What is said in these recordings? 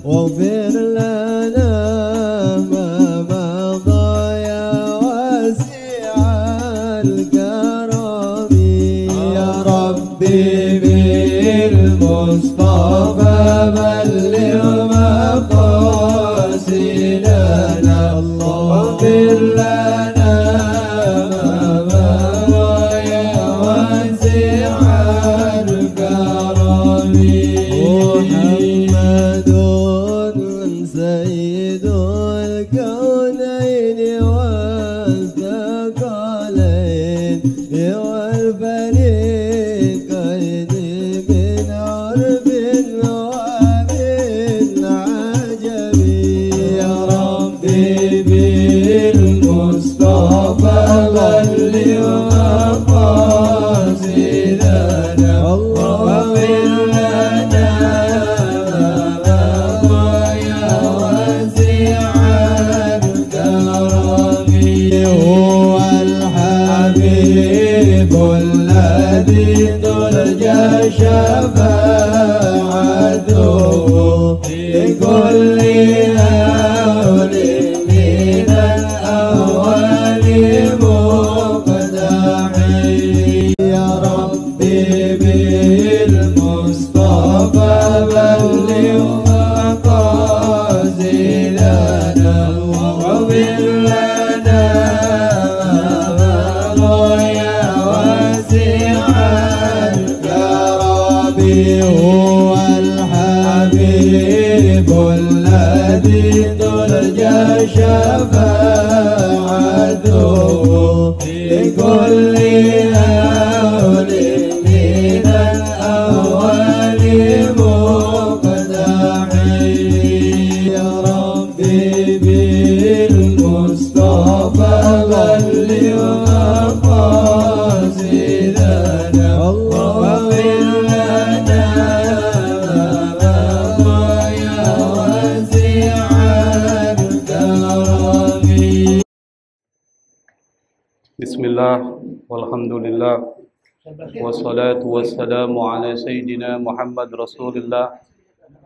واغفر لنا ما مضى يا واسع الكرم يا ربي بالمصطفى بلغ مقاصدنا واغفر لنا ما مضى يا واسع الكرم محمد سيد الكونين والثقلين والفريقين من عرب ومن عجم يا ربي بالمصطفى بلغ مقاصدنا واغفر لنا هو الحبيب الذي ترجى شفاعته لكل هول من الأول مقتحم يا ربي بالمصطفى بلغ مقاصدنا واغفر لنا هو الحبيب الذي ترجى شفاعته لكل هول من الأول مقتحم يا ربي بالمصطفى بلغ مقاصدنا واغفر لنا يا واسع الكرم. بسم الله والحمد لله والصلاة والسلام على سيدنا محمد رسول الله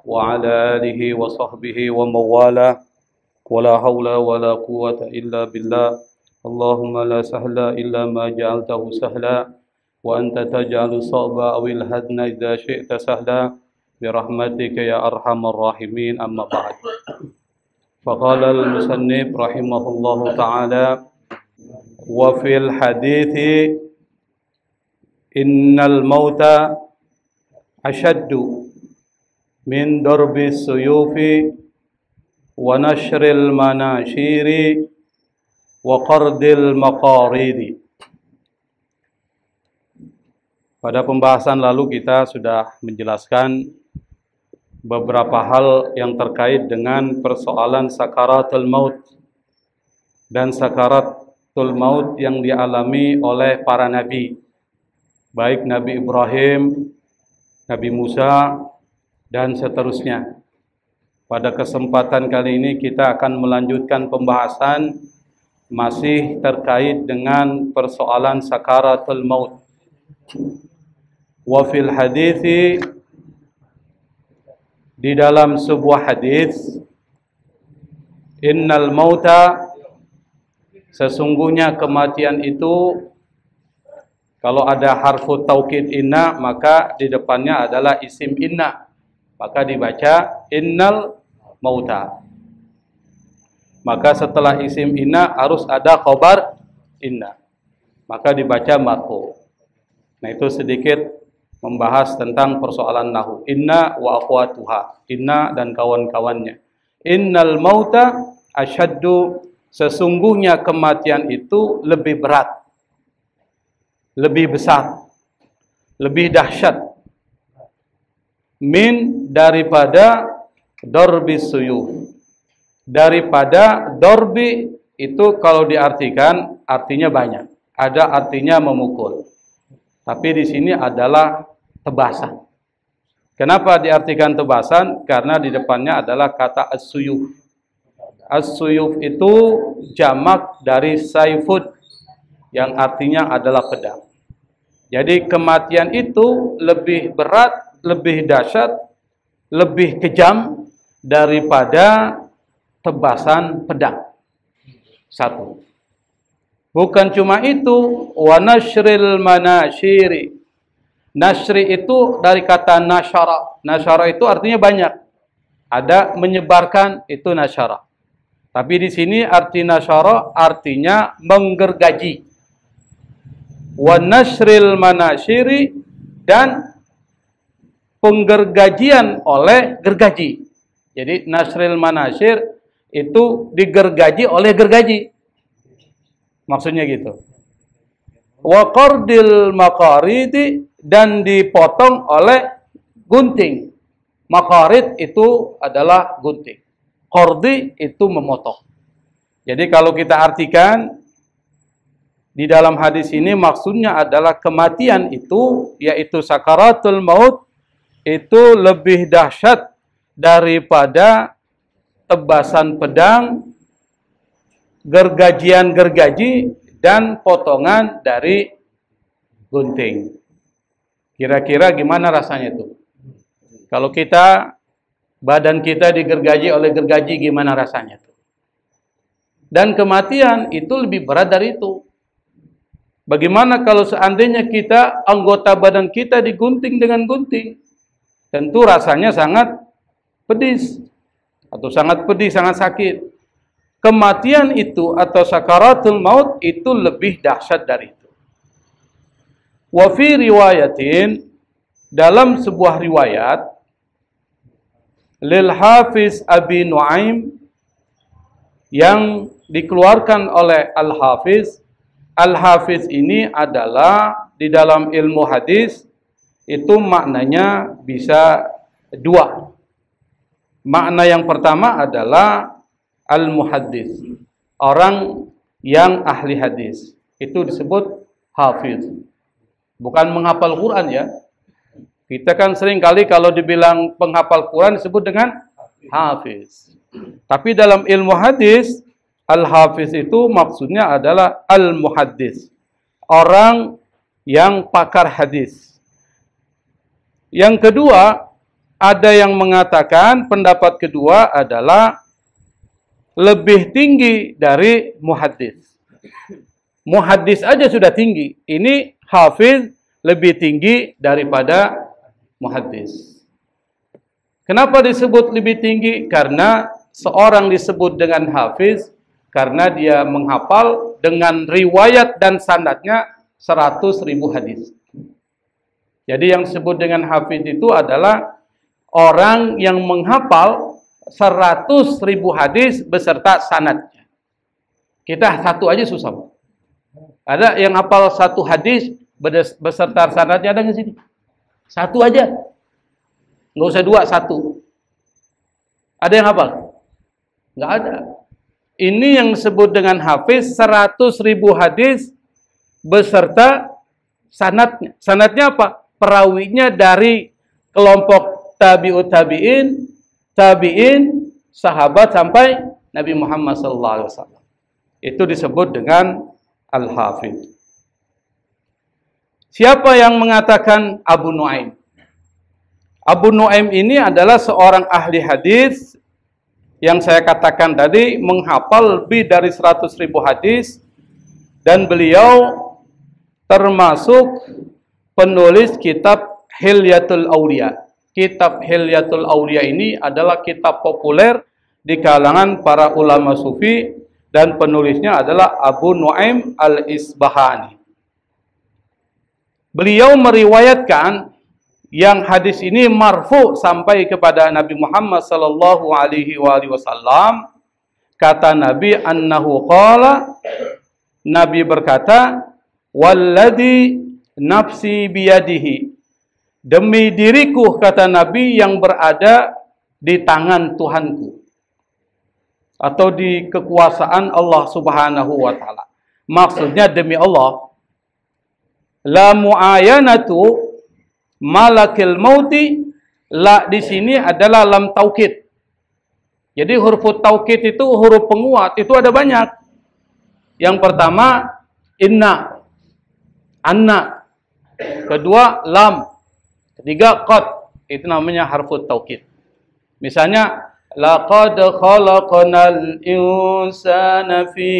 وعلى آله وصحبه وموالاه ولا حول ولا قوة إلا بالله. اللهم لا سهل إلا ما جعلته سهلا وأنت تجعل الصعب أو الحزن إذا شئت سهلا برحمتك يا أرحم الراحمين. أما بعد، فقال المصنف رحمه الله تعالى: وفي الحديث إن الموت أشد من ضرب السيوف ونشر المناشير وقرض المقاريد. Pada pembahasan lalu kita sudah menjelaskan beberapa hal yang terkait dengan persoalan sakaratul maut dan sakaratul maut yang dialami oleh para nabi, baik Nabi Ibrahim, Nabi Musa, dan seterusnya. Pada kesempatan kali ini kita akan melanjutkan pembahasan masih terkait dengan persoalan sakaratul maut. Wa fil hadithi, di dalam sebuah hadis, innal mauta, sesungguhnya kematian itu, kalau ada harfu taukid inna, maka di depannya adalah isim inna, maka dibaca innal mauta. Maka setelah isim inna harus ada khobar inna, maka dibaca marfu. Nah, itu sedikit membahas tentang persoalan nahu. Inna wa akhwatuha, inna dan kawan-kawannya. Innal mauta asyaddu, sesungguhnya kematian itu lebih berat, lebih besar, lebih dahsyat, min, daripada dorbi suyuf, daripada dorbi. Itu kalau diartikan artinya banyak, ada artinya memukul, tapi di sini adalah tebasan. Kenapa diartikan tebasan? Karena di depannya adalah kata as-suyuf. As-suyuf itu jamak dari saifud, yang artinya adalah pedang. Jadi kematian itu lebih berat, lebih dahsyat, lebih kejam daripada tebasan pedang. Satu. Bukan cuma itu, wa nashril manasyiri. Nasri itu dari kata nasyara. Nasyara itu artinya banyak. Ada menyebarkan, itu nasyara. Tapi di sini arti nasyara artinya menggergaji. Wa nashril manasyiri, dan penggergajian oleh gergaji. Jadi nasril manasyir itu digergaji oleh gergaji. Maksudnya gitu. Wa qardil maqaridi, dan dipotong oleh gunting. Maqarid itu adalah gunting. Qardi itu memotong. Jadi kalau kita artikan di dalam hadis ini maksudnya adalah kematian itu, yaitu sakaratul maut, itu lebih dahsyat daripada tebasan pedang, gergajian-gergaji, dan potongan dari gunting. Kira-kira gimana rasanya itu? Kalau kita, badan kita digergaji oleh gergaji, gimana rasanya itu? Dan kematian itu lebih berat dari itu. Bagaimana kalau seandainya kita, anggota badan kita digunting dengan gunting? Tentu rasanya sangat pedis. Atau sangat pedih, sangat sakit. Kematian itu atau sakaratul maut itu lebih dahsyat dari itu. Wa fi riwayatin, dalam sebuah riwayat, lil Hafiz Abi Nuaim, yang dikeluarkan oleh Al-Hafiz. Al-Hafiz ini adalah di dalam ilmu hadis itu maknanya bisa dua. Makna yang pertama adalah al-muhaddis, orang yang ahli hadis. Itu disebut hafiz. Bukan menghafal Quran ya. Kita kan sering kali kalau dibilang penghafal Quran disebut dengan hafiz. Tapi dalam ilmu hadis, al-hafiz itu maksudnya adalah al-muhaddis, orang yang pakar hadis. Yang kedua, ada yang mengatakan pendapat kedua adalah lebih tinggi dari muhaddis. Muhaddis aja sudah tinggi. Ini hafiz lebih tinggi daripada muhaddis. Kenapa disebut lebih tinggi? Karena seorang disebut dengan hafiz karena dia menghafal dengan riwayat dan sanadnya 100.000 hadis. Jadi yang disebut dengan hafiz itu adalah orang yang menghafal 100.000 hadis beserta sanadnya. Kita satu aja susah. Ada yang hafal satu hadis beserta sanadnya, ada nggak sini? Satu aja. Nggak usah dua, satu. Ada yang hafal? Nggak ada. Ini yang disebut dengan hafiz, 100.000 hadis beserta sanadnya. Sanadnya apa? Perawinya dari kelompok tabi'ut tabi'in, tabi'in, sahabat sampai Nabi Muhammad SAW. Itu disebut dengan al-hafiz. Siapa yang mengatakan Abu Nuaim? Abu Nuaim ini adalah seorang ahli hadis yang saya katakan tadi menghafal lebih dari 100.000 hadis, dan beliau termasuk penulis kitab Hilyatul Auliya. Kitab Hilyatul Auliya ini adalah kitab populer di kalangan para ulama sufi, dan penulisnya adalah Abu Nuaim al-Isbahani. Beliau meriwayatkan yang hadis ini marfu sampai kepada Nabi Muhammad sallallahu alaihi wasallam. Kata Nabi, annahu qala, Nabi berkata, walladzi nafsi biyadihi, demi diriku, kata Nabi, yang berada di tangan Tuhanku, atau di kekuasaan Allah Subhanahu wa taala. Maksudnya demi Allah, la muayanatu malakil mauti, la di sini adalah lam taukid. Jadi huruf taukid itu huruf penguat, itu ada banyak. Yang pertama inna, anna. Kedua lam. Ketiga qad, itu namanya harfut taukid. Misalnya laqad khalaqnal insana fi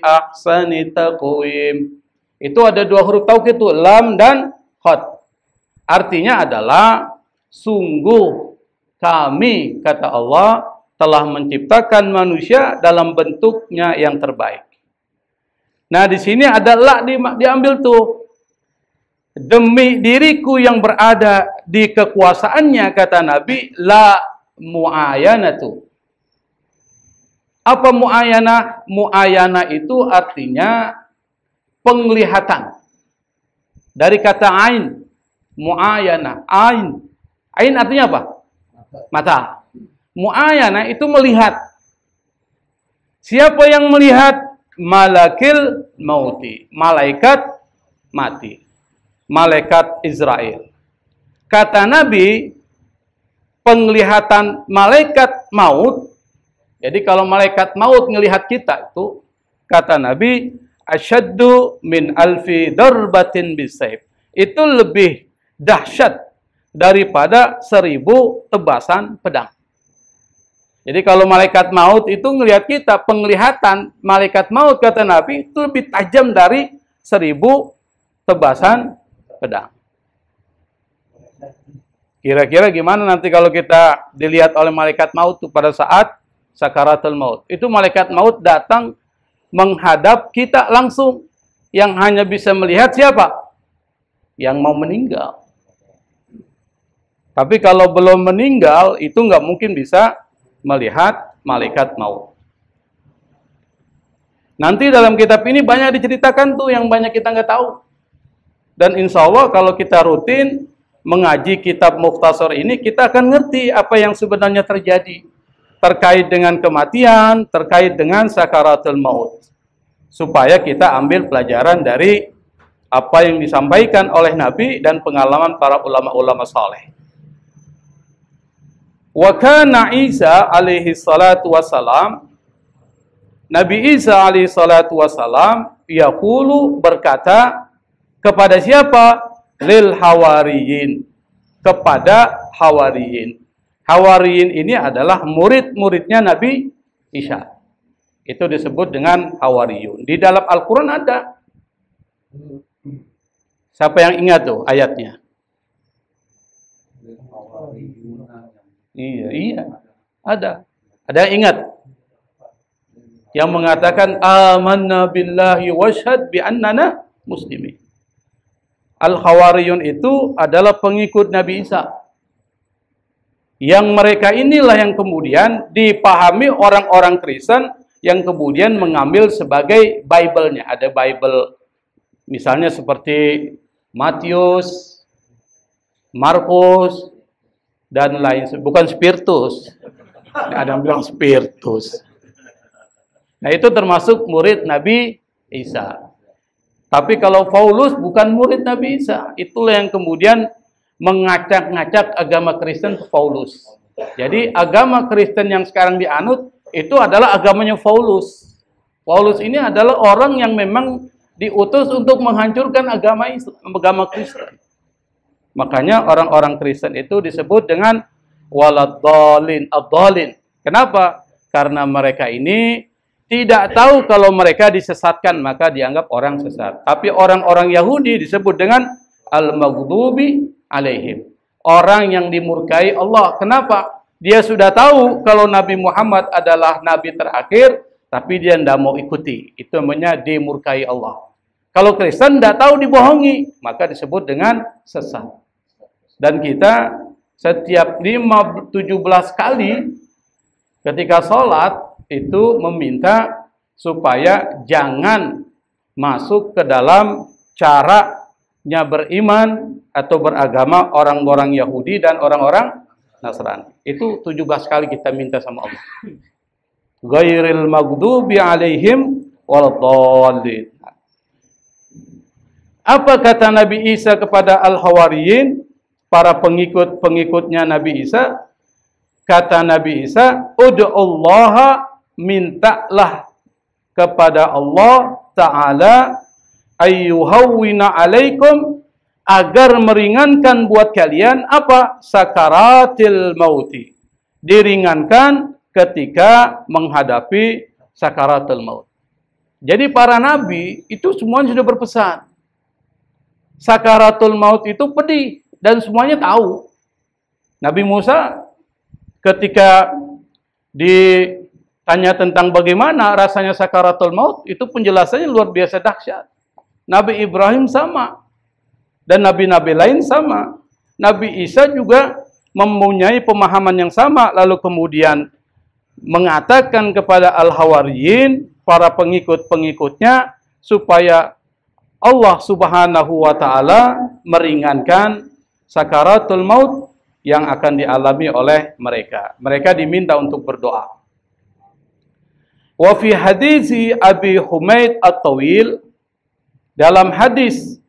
ahsani taqwim. Itu ada dua huruf taukid itu, lam dan khat. Artinya adalah sungguh kami, kata Allah, telah menciptakan manusia dalam bentuknya yang terbaik. Nah, di sini ada la diambil tuh. Demi diriku yang berada di kekuasaannya, kata Nabi, la mu'ayanatu. Apa mu'ayanah? Mu'ayanah itu artinya penglihatan. Dari kata ain, mu'ayanah, ain. Ain artinya apa? Mata. Mu'ayanah itu melihat. Siapa yang melihat? Malakil mauti, malaikat mati, malaikat Israel. Kata Nabi, penglihatan malaikat maut. Jadi kalau malaikat maut ngelihat kita itu, kata Nabi, asyaddu min alfi darbatin bisayf. Itu lebih dahsyat daripada 1000 tebasan pedang. Jadi kalau malaikat maut itu ngelihat kita, penglihatan malaikat maut, kata Nabi, itu lebih tajam dari 1000 tebasan pedang. Kira-kira gimana nanti kalau kita dilihat oleh malaikat maut itu pada saat sakaratul maut. Itu malaikat maut datang menghadap kita langsung. Yang hanya bisa melihat siapa? Yang mau meninggal. Tapi kalau belum meninggal, itu nggak mungkin bisa melihat malaikat maut. Nanti dalam kitab ini banyak diceritakan tuh yang banyak kita nggak tahu. Dan insya Allah kalau kita rutin mengaji kitab Mukhtasar ini, kita akan ngerti apa yang sebenarnya terjadi terkait dengan kematian, terkait dengan sakaratul maut. Supaya kita ambil pelajaran dari apa yang disampaikan oleh Nabi dan pengalaman para ulama-ulama saleh. Wa kana Isa alaihi salatu wassalam, Nabi Isa alaihi salatu wassalam yaqulu, berkata kepada siapa? Lil hawariyin, kepada hawariyin. Hawariyin ini adalah murid-muridnya Nabi Isa. Itu disebut dengan hawariyun. Di dalam Al-Quran ada. Siapa yang ingat tuh ayatnya? Iya, ada. Ada yang ingat? Yang mengatakan amanna billahi washhad bi annana muslimin. Al-Khawariyun itu adalah pengikut Nabi Isa. Yang mereka inilah yang kemudian dipahami orang-orang Kristen yang kemudian mengambil sebagai Bible-nya. Ada Bible misalnya seperti Matius, Markus, dan lain, bukan Spiritus. Ada yang bilang Spiritus. Nah, itu termasuk murid Nabi Isa. Tapi kalau Paulus bukan murid Nabi Isa. Itulah yang kemudian mengacak-ngacak agama Kristen ke Paulus. Jadi agama Kristen yang sekarang dianut itu adalah agamanya Paulus. Paulus ini adalah orang yang memang diutus untuk menghancurkan agama Kristen. Makanya orang-orang Kristen itu disebut dengan waladhdallin, ad-dhalin. Kenapa? Karena mereka ini tidak tahu kalau mereka disesatkan, maka dianggap orang sesat. Tapi orang-orang Yahudi disebut dengan al-maghdubi alaihim. Orang yang dimurkai Allah. Kenapa? Dia sudah tahu kalau Nabi Muhammad adalah Nabi terakhir, tapi dia tidak mau ikuti. Itu namanya dimurkai Allah. Kalau Kristen tidak tahu dibohongi, maka disebut dengan sesat. Dan kita setiap 17 kali ketika sholat itu meminta supaya jangan masuk ke dalam caranya beriman atau beragama orang-orang Yahudi dan orang-orang Nasrani. Itu 17 kali kita minta sama Allah. Ghairil maghdubi alaihim waladhdallin. Apa kata Nabi Isa kepada Al-Hawariyin, para pengikut-pengikutnya Nabi Isa? Kata Nabi Isa, ud'ullaha, mintalah kepada Allah Ta'ala ayyuhawwina alaikum, agar meringankan buat kalian apa? Sakaratil mauti. Diringankan ketika menghadapi sakaratul maut. Jadi para nabi itu semuanya sudah berpesan. Sakaratul maut itu pedih dan semuanya tahu. Nabi Musa ketika ditanya tentang bagaimana rasanya sakaratul maut, itu penjelasannya luar biasa dahsyat. Nabi Ibrahim sama. Dan nabi-nabi lain sama. Nabi Isa juga mempunyai pemahaman yang sama, lalu kemudian mengatakan kepada al-hawariyin, para pengikut-pengikutnya, supaya Allah Subhanahu wa ta'ala meringankan sakaratul maut yang akan dialami oleh mereka. Mereka diminta untuk berdoa. Wa fi hadisi Abi Humaid At-Tawil, dalam hadis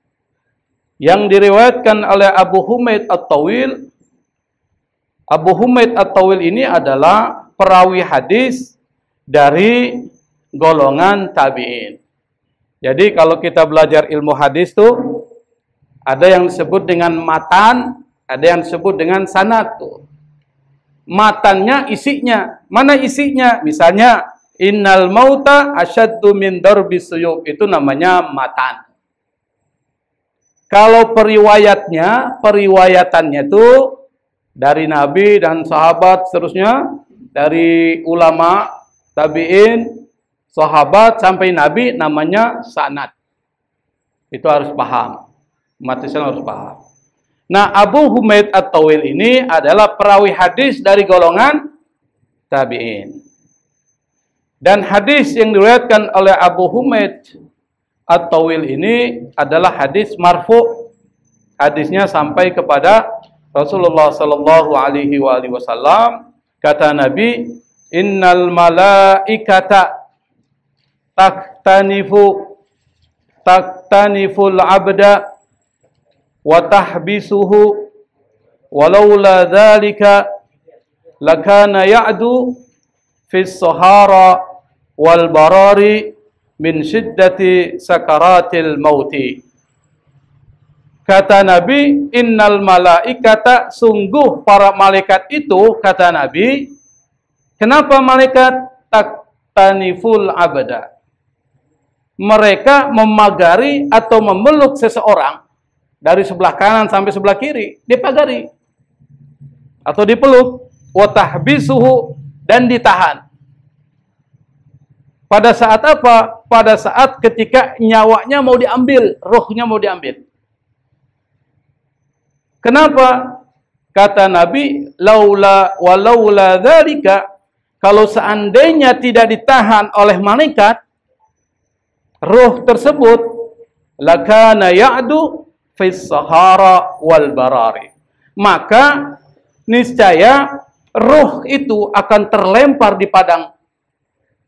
yang diriwayatkan oleh Abu Humaid At-Tawil, Abu Humaid At-Tawil ini adalah perawi hadis dari golongan tabi'in. Jadi kalau kita belajar ilmu hadis tuh ada yang disebut dengan matan, ada yang disebut dengan sanad tuh. Matannya isinya. Mana isinya? Misalnya innal mauta asyaddu min darbis suyuf, itu namanya matan. Kalau periwayatannya tuh dari nabi dan sahabat seterusnya, dari ulama tabi'in, sahabat sampai nabi, namanya sanad. Itu harus paham. Umat Islam harus paham. Nah, Abu Humaid At-Tawil ini adalah perawi hadis dari golongan tabi'in. Dan hadis yang diriwayatkan oleh Abu Humaid At-Tawil ini adalah hadis marfu. Hadisnya sampai kepada Rasulullah sallallahu alaihi wasallam. Kata Nabi, innal malaikata taktaniful abda wa tahbisuhu walaula dzalika lakana ya'du fis sahara wal barari min syiddati sakaratil mauti. Kata Nabi, innal malaikata, sungguh para malaikat itu, kata Nabi, kenapa malaikat taktaniful abda? Mereka memagari atau memeluk seseorang dari sebelah kanan sampai sebelah kiri, dipagari atau dipeluk, wa tahbisuhu, dan ditahan. Pada saat apa? Pada saat ketika nyawanya mau diambil, rohnya mau diambil. Kenapa? Kata Nabi, walaula dzalika, kalau seandainya tidak ditahan oleh malaikat, roh tersebut lakana ya'du fis sahara wal barari, maka niscaya roh itu akan terlempar di padang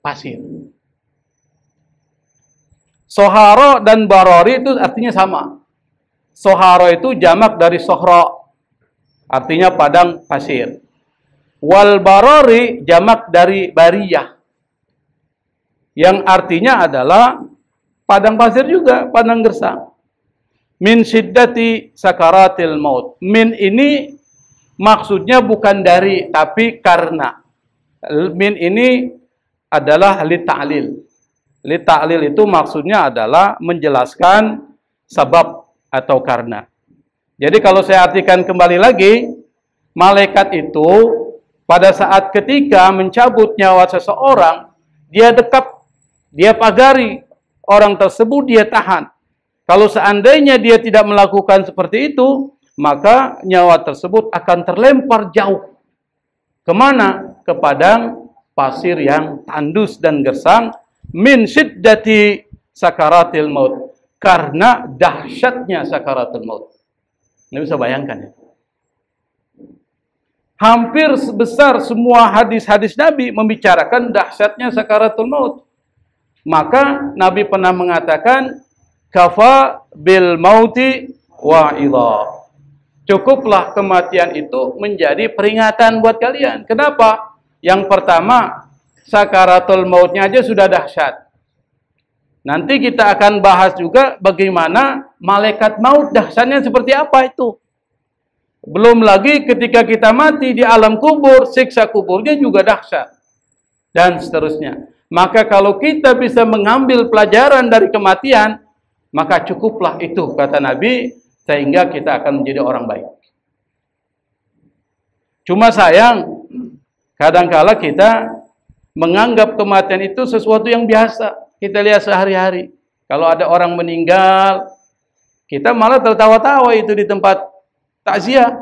pasir. Sohara dan barari itu artinya sama. Sohara itu jamak dari sohra, artinya padang pasir. Wal barari jamak dari bariyah, yang artinya adalah padang pasir juga, padang gersang. Min syiddati sakaratil maut. Min ini maksudnya bukan dari, tapi karena. Min ini adalah li ta'lil. Li ta'lil itu maksudnya adalah menjelaskan sebab atau karena. Jadi kalau saya artikan kembali lagi, malaikat itu pada saat ketika mencabut nyawa seseorang, dia dekap, dia pagari, orang tersebut dia tahan. Kalau seandainya dia tidak melakukan seperti itu, maka nyawa tersebut akan terlempar jauh. Kemana? Ke padang pasir yang tandus dan gersang, min syiddati sakaratil maut, karena dahsyatnya sakaratul maut. Anda bisa bayangkan ya. Hampir sebesar semua hadis-hadis Nabi membicarakan dahsyatnya sakaratul maut. Maka Nabi pernah mengatakan, kafa bil mauti wa'idha. Cukuplah kematian itu menjadi peringatan buat kalian. Kenapa? Yang pertama, sakaratul mautnya aja sudah dahsyat. Nanti kita akan bahas juga bagaimana malaikat maut dahsyatnya seperti apa itu. Belum lagi ketika kita mati di alam kubur, siksa kuburnya juga dahsyat. dan seterusnya. Maka kalau kita bisa mengambil pelajaran dari kematian, maka cukuplah itu, kata Nabi, sehingga kita akan menjadi orang baik. Cuma sayang, kadangkala kita menganggap kematian itu sesuatu yang biasa. Kita lihat sehari-hari. Kalau ada orang meninggal, kita malah tertawa-tawa itu di tempat takziah.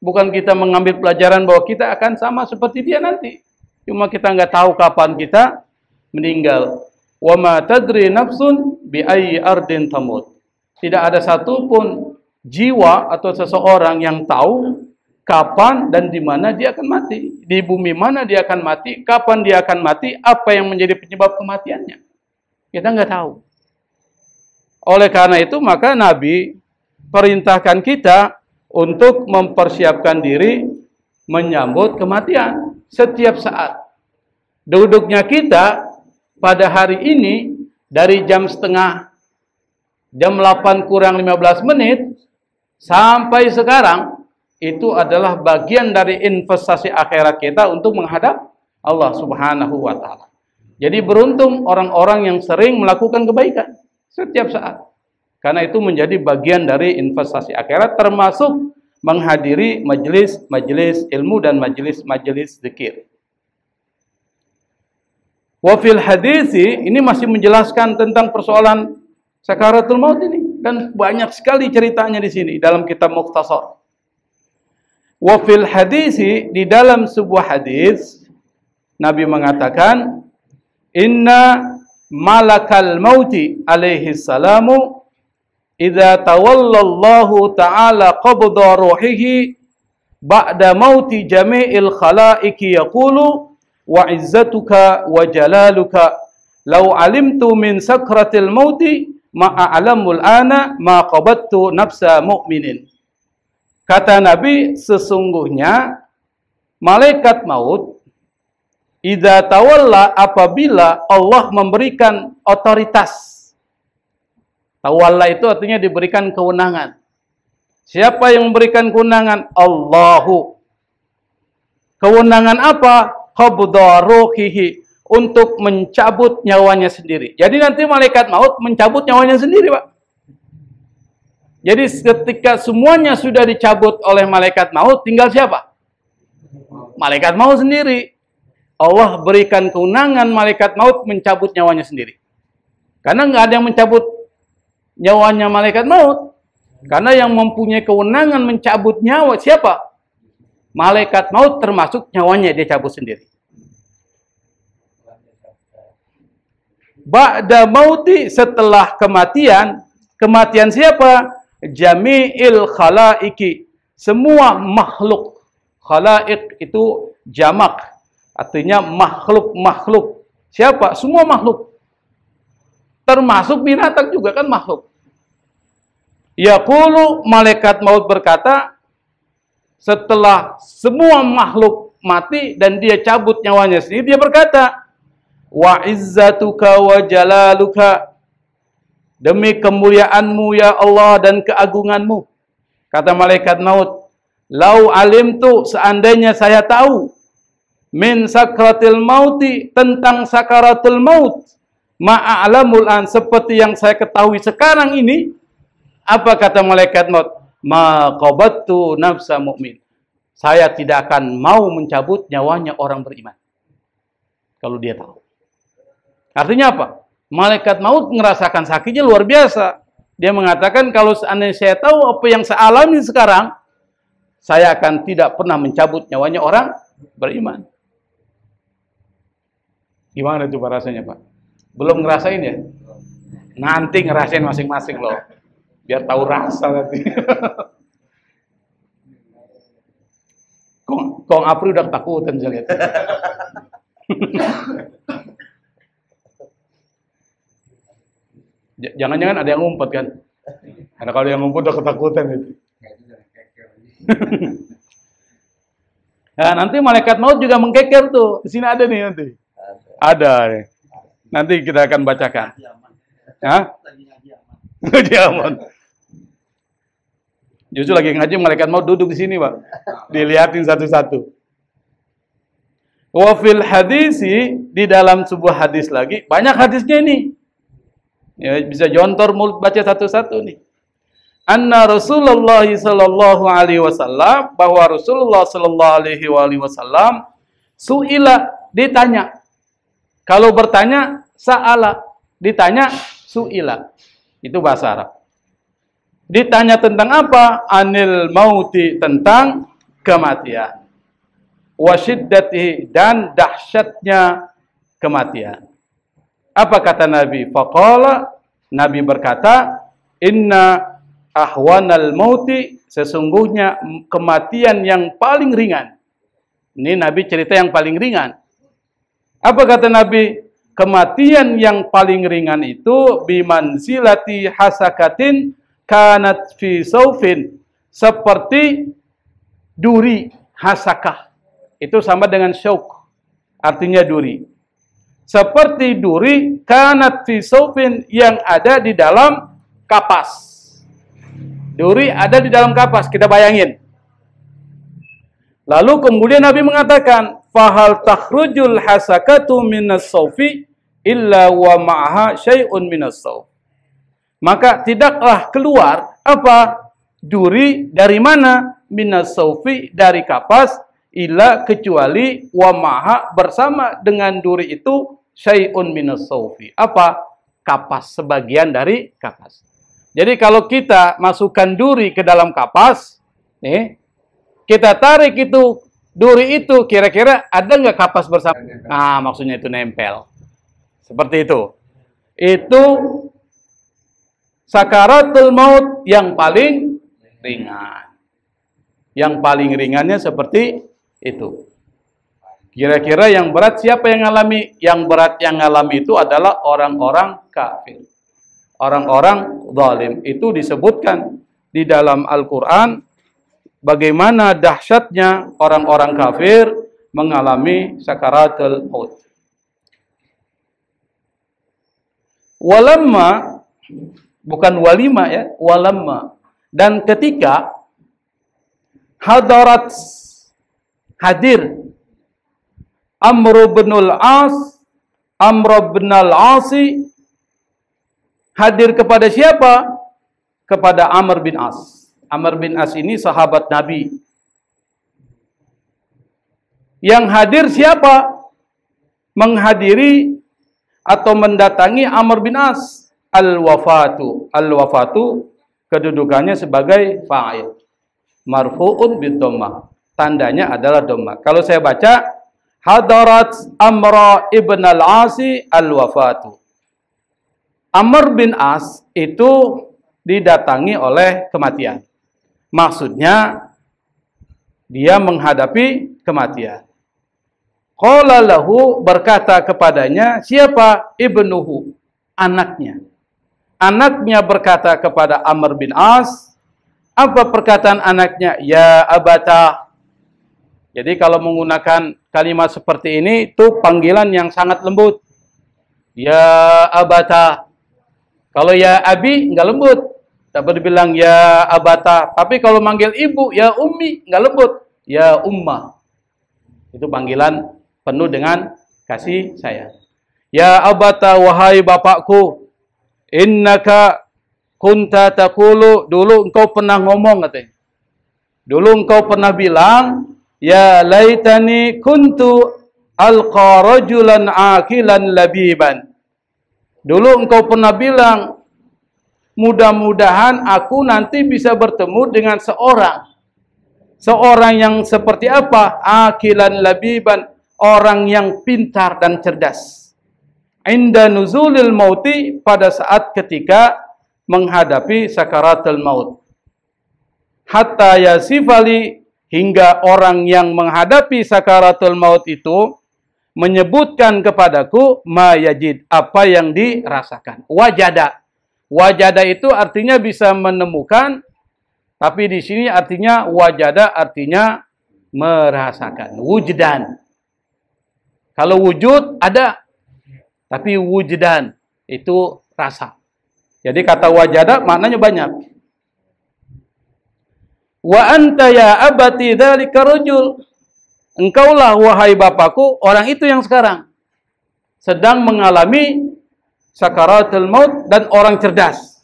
Bukan kita mengambil pelajaran bahwa kita akan sama seperti dia nanti. Cuma kita nggak tahu kapan kita meninggal. Wa ma tadri nafsun bi ayyi ardin tamut. Tidak ada satupun jiwa atau seseorang yang tahu kapan dan di mana dia akan mati. Di bumi mana dia akan mati, kapan dia akan mati, apa yang menjadi penyebab kematiannya. Kita nggak tahu. Oleh karena itu maka Nabi perintahkan kita untuk mempersiapkan diri menyambut kematian setiap saat. Duduknya kita pada hari ini dari jam 8 kurang 15 menit sampai sekarang itu adalah bagian dari investasi akhirat kita untuk menghadap Allah Subhanahu wa taala. Jadi beruntung orang-orang yang sering melakukan kebaikan setiap saat. Karena itu menjadi bagian dari investasi akhirat, termasuk menghadiri majelis ilmu dan majelis zikir. Wa fil hadisi, ini masih menjelaskan tentang persoalan sakaratul maut ini, dan banyak sekali ceritanya di sini dalam kitab Mukhtasar. Wa fil hadisi, di dalam sebuah hadis Nabi mengatakan, inna malakal mauti alaihi salamu idza tawallallahu ta'ala qabda ruhihi ba'da mauti jami'il khalaiqi yaqulu wa izzatuka wa jalaluka law alimtu min sakratil mauti ma a'lamul ana ma qabattu nafsa mu'minin. Kata Nabi, sesungguhnya malaikat maut idza tawalla, apabila Allah memberikan otoritas. Tawalla itu artinya diberikan kewenangan. Siapa yang memberikan kewenangan? Allahu. Kewenangan apa? Qabda ruhihi, untuk mencabut nyawanya sendiri. Jadi nanti malaikat maut mencabut nyawanya sendiri, Pak. Jadi ketika semuanya sudah dicabut oleh malaikat maut, tinggal siapa? Malaikat maut sendiri. Allah berikan kewenangan malaikat maut mencabut nyawanya sendiri. Karena nggak ada yang mencabut nyawanya malaikat maut. Karena yang mempunyai kewenangan mencabut nyawa siapa? Malaikat maut, termasuk nyawanya dia cabut sendiri. Ba'da mauti, setelah kematian. Kematian siapa? Jami'il khalaiki, semua makhluk. Khalaik itu jamak, artinya makhluk-makhluk. Siapa? Semua makhluk. Termasuk binatang juga kan makhluk. Yaqulu, malaikat maut berkata, setelah semua makhluk mati dan dia cabut nyawanya sendiri, dia berkata, wa izzatuka wa jalaluka, demi kemuliaanmu ya Allah dan keagunganmu. Kata malaikat maut, lau alimtu, seandainya saya tahu, min sakratil mauti, tentang sakaratul maut, ma'a'lamul an, seperti yang saya ketahui sekarang ini. Apa kata malaikat maut? Ma qabattu nafsa mu'min, saya tidak akan mau mencabut nyawanya orang beriman kalau dia tahu. Artinya apa? Malaikat maut merasakan sakitnya luar biasa. Dia mengatakan, kalau seandainya saya tahu apa yang saya alami sekarang, saya akan tidak pernah mencabut nyawanya orang beriman. Gimana coba rasanya, Pak? Belum ngerasain ya? Nanti ngerasain masing-masing loh. Biar tahu rasa nanti. Kong Apri udah ketakutan saya lihat. Jangan-jangan ada yang ngumpet kan? Karena kalau yang ngumpet udah ketakutan itu. Nah, nanti malaikat maut juga mengkeker tuh. Di sini ada nih nanti. Ada nih. Nanti kita akan bacakan. Hah? Ngaji aman. Justru lagi ngaji malaikat maut duduk di sini, Pak. Dilihatin satu-satu. Wa fil hadisi, di dalam sebuah hadis lagi, banyak hadisnya ini. Ya, bisa jontor mulut baca satu-satu nih. Anna Rasulullah sallallahu alaihi wasallam, bahwa Rasulullah sallallahu alaihi wasallam suila, ditanya. Kalau bertanya sa'ala, ditanya suila. Itu bahasa Arab. Ditanya tentang apa? Anil mauti, tentang kematian. Wa syiddatihi, dan dahsyatnya kematian. Apa kata Nabi? Faqala, Nabi berkata, inna ahwanal mauti, sesungguhnya kematian yang paling ringan. Ini Nabi cerita yang paling ringan. Apa kata Nabi? Kematian yang paling ringan itu bimanzilati hasakatin kanat fi saufin, seperti duri. Hasakah itu sama dengan syauk, artinya duri. Seperti duri kanat fi saufin, yang ada di dalam kapas. Duri ada di dalam kapas, kita bayangin. Lalu kemudian Nabi mengatakan, fahal takhrujul hasakatu minas saufi illa wa ma'aha syai'un minas sauf. Maka tidaklah keluar apa? Duri dari mana? Minas saufi, dari kapas, illa, kecuali, wa ma'aha, bersama dengan duri itu, syai'un minas saufi. Apa? Kapas, sebagian dari kapas. Jadi kalau kita masukkan duri ke dalam kapas, nih, kita tarik itu, duri itu, kira-kira ada nggak kapas bersama? Nah, maksudnya itu nempel. Seperti itu. Itu sakaratul maut yang paling ringan. Yang paling ringannya seperti itu. Kira-kira yang berat siapa yang ngalami? Yang berat yang ngalami itu adalah orang-orang kafir. Orang-orang zalim. Itu disebutkan di dalam Al-Quran bagaimana dahsyatnya orang-orang kafir mengalami sakaratul maut. Walamma, bukan walima ya, walamma. Dan ketika hadarat, hadir, Amr bin al-As, Amr bin al-Asi, hadir kepada siapa? Kepada Amr bin As. Amr bin As ini sahabat Nabi. Yang hadir siapa? Menghadiri atau mendatangi Amr bin As. Al-wafatu. Al-wafatu kedudukannya sebagai fa'il. Marfu'un bid dhammah. Tandanya adalah dhammah. Kalau saya baca hadarat Amr ibn al-Asi al-wafatu. Amr bin As itu didatangi oleh kematian. Maksudnya dia menghadapi kematian. Qala lahu, berkata kepadanya, siapa? Ibnuhu, anaknya. Anaknya berkata kepada Amr bin As, apa perkataan anaknya? Ya abata. Jadi kalau menggunakan kalimat seperti ini, itu panggilan yang sangat lembut. Ya abata. Kalau ya abi, nggak lembut. Dapat dibilang ya abata. Tapi kalau manggil ibu, ya ummi, nggak lembut. Ya ummah. Itu panggilan penuh dengan kasih sayang. Ya abata, wahai bapakku. Innaka kunta taqulu, dulu engkau pernah ngomong katanya. Dulu engkau pernah bilang, ya laitani kuntu alqa rajulan akilan labiban. Dulu engkau pernah bilang, mudah-mudahan aku nanti bisa bertemu dengan seorang yang seperti apa? Akilan labiban, orang yang pintar dan cerdas. Inda nuzulil mauti, pada saat ketika menghadapi sakaratul maut. Hatta yasifali, hingga orang yang menghadapi sakaratul maut itu menyebutkan kepadaku ma yajid, apa yang dirasakan. Wajada. Wajada itu artinya bisa menemukan, tapi di sini artinya wajada artinya merasakan. Wujdan. Kalau wujud ada, tapi wujdan itu rasa. Jadi kata wajada maknanya banyak. Wa anta ya abati dzalika rajul. engkaulah wahai bapakku, orang itu yang sekarang sedang mengalami sakaratul maut dan orang cerdas.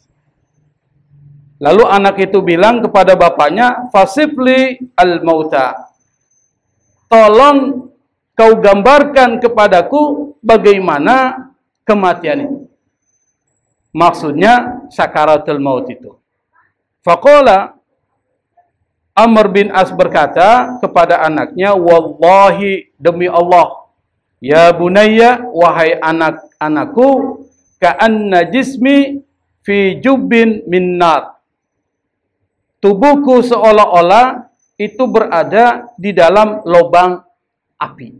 Lalu anak itu bilang kepada bapaknya, fasifli al-mauta. Tolong kau gambarkan kepadaku bagaimana kematian itu. Maksudnya sakaratul maut itu. Faqala, Amr bin As berkata kepada anaknya, wallahi, demi Allah, ya bunayya, wahai anak-anakku, ka'anna jismi fi jubbin min nar. Tubuhku seolah-olah itu berada di dalam lubang api.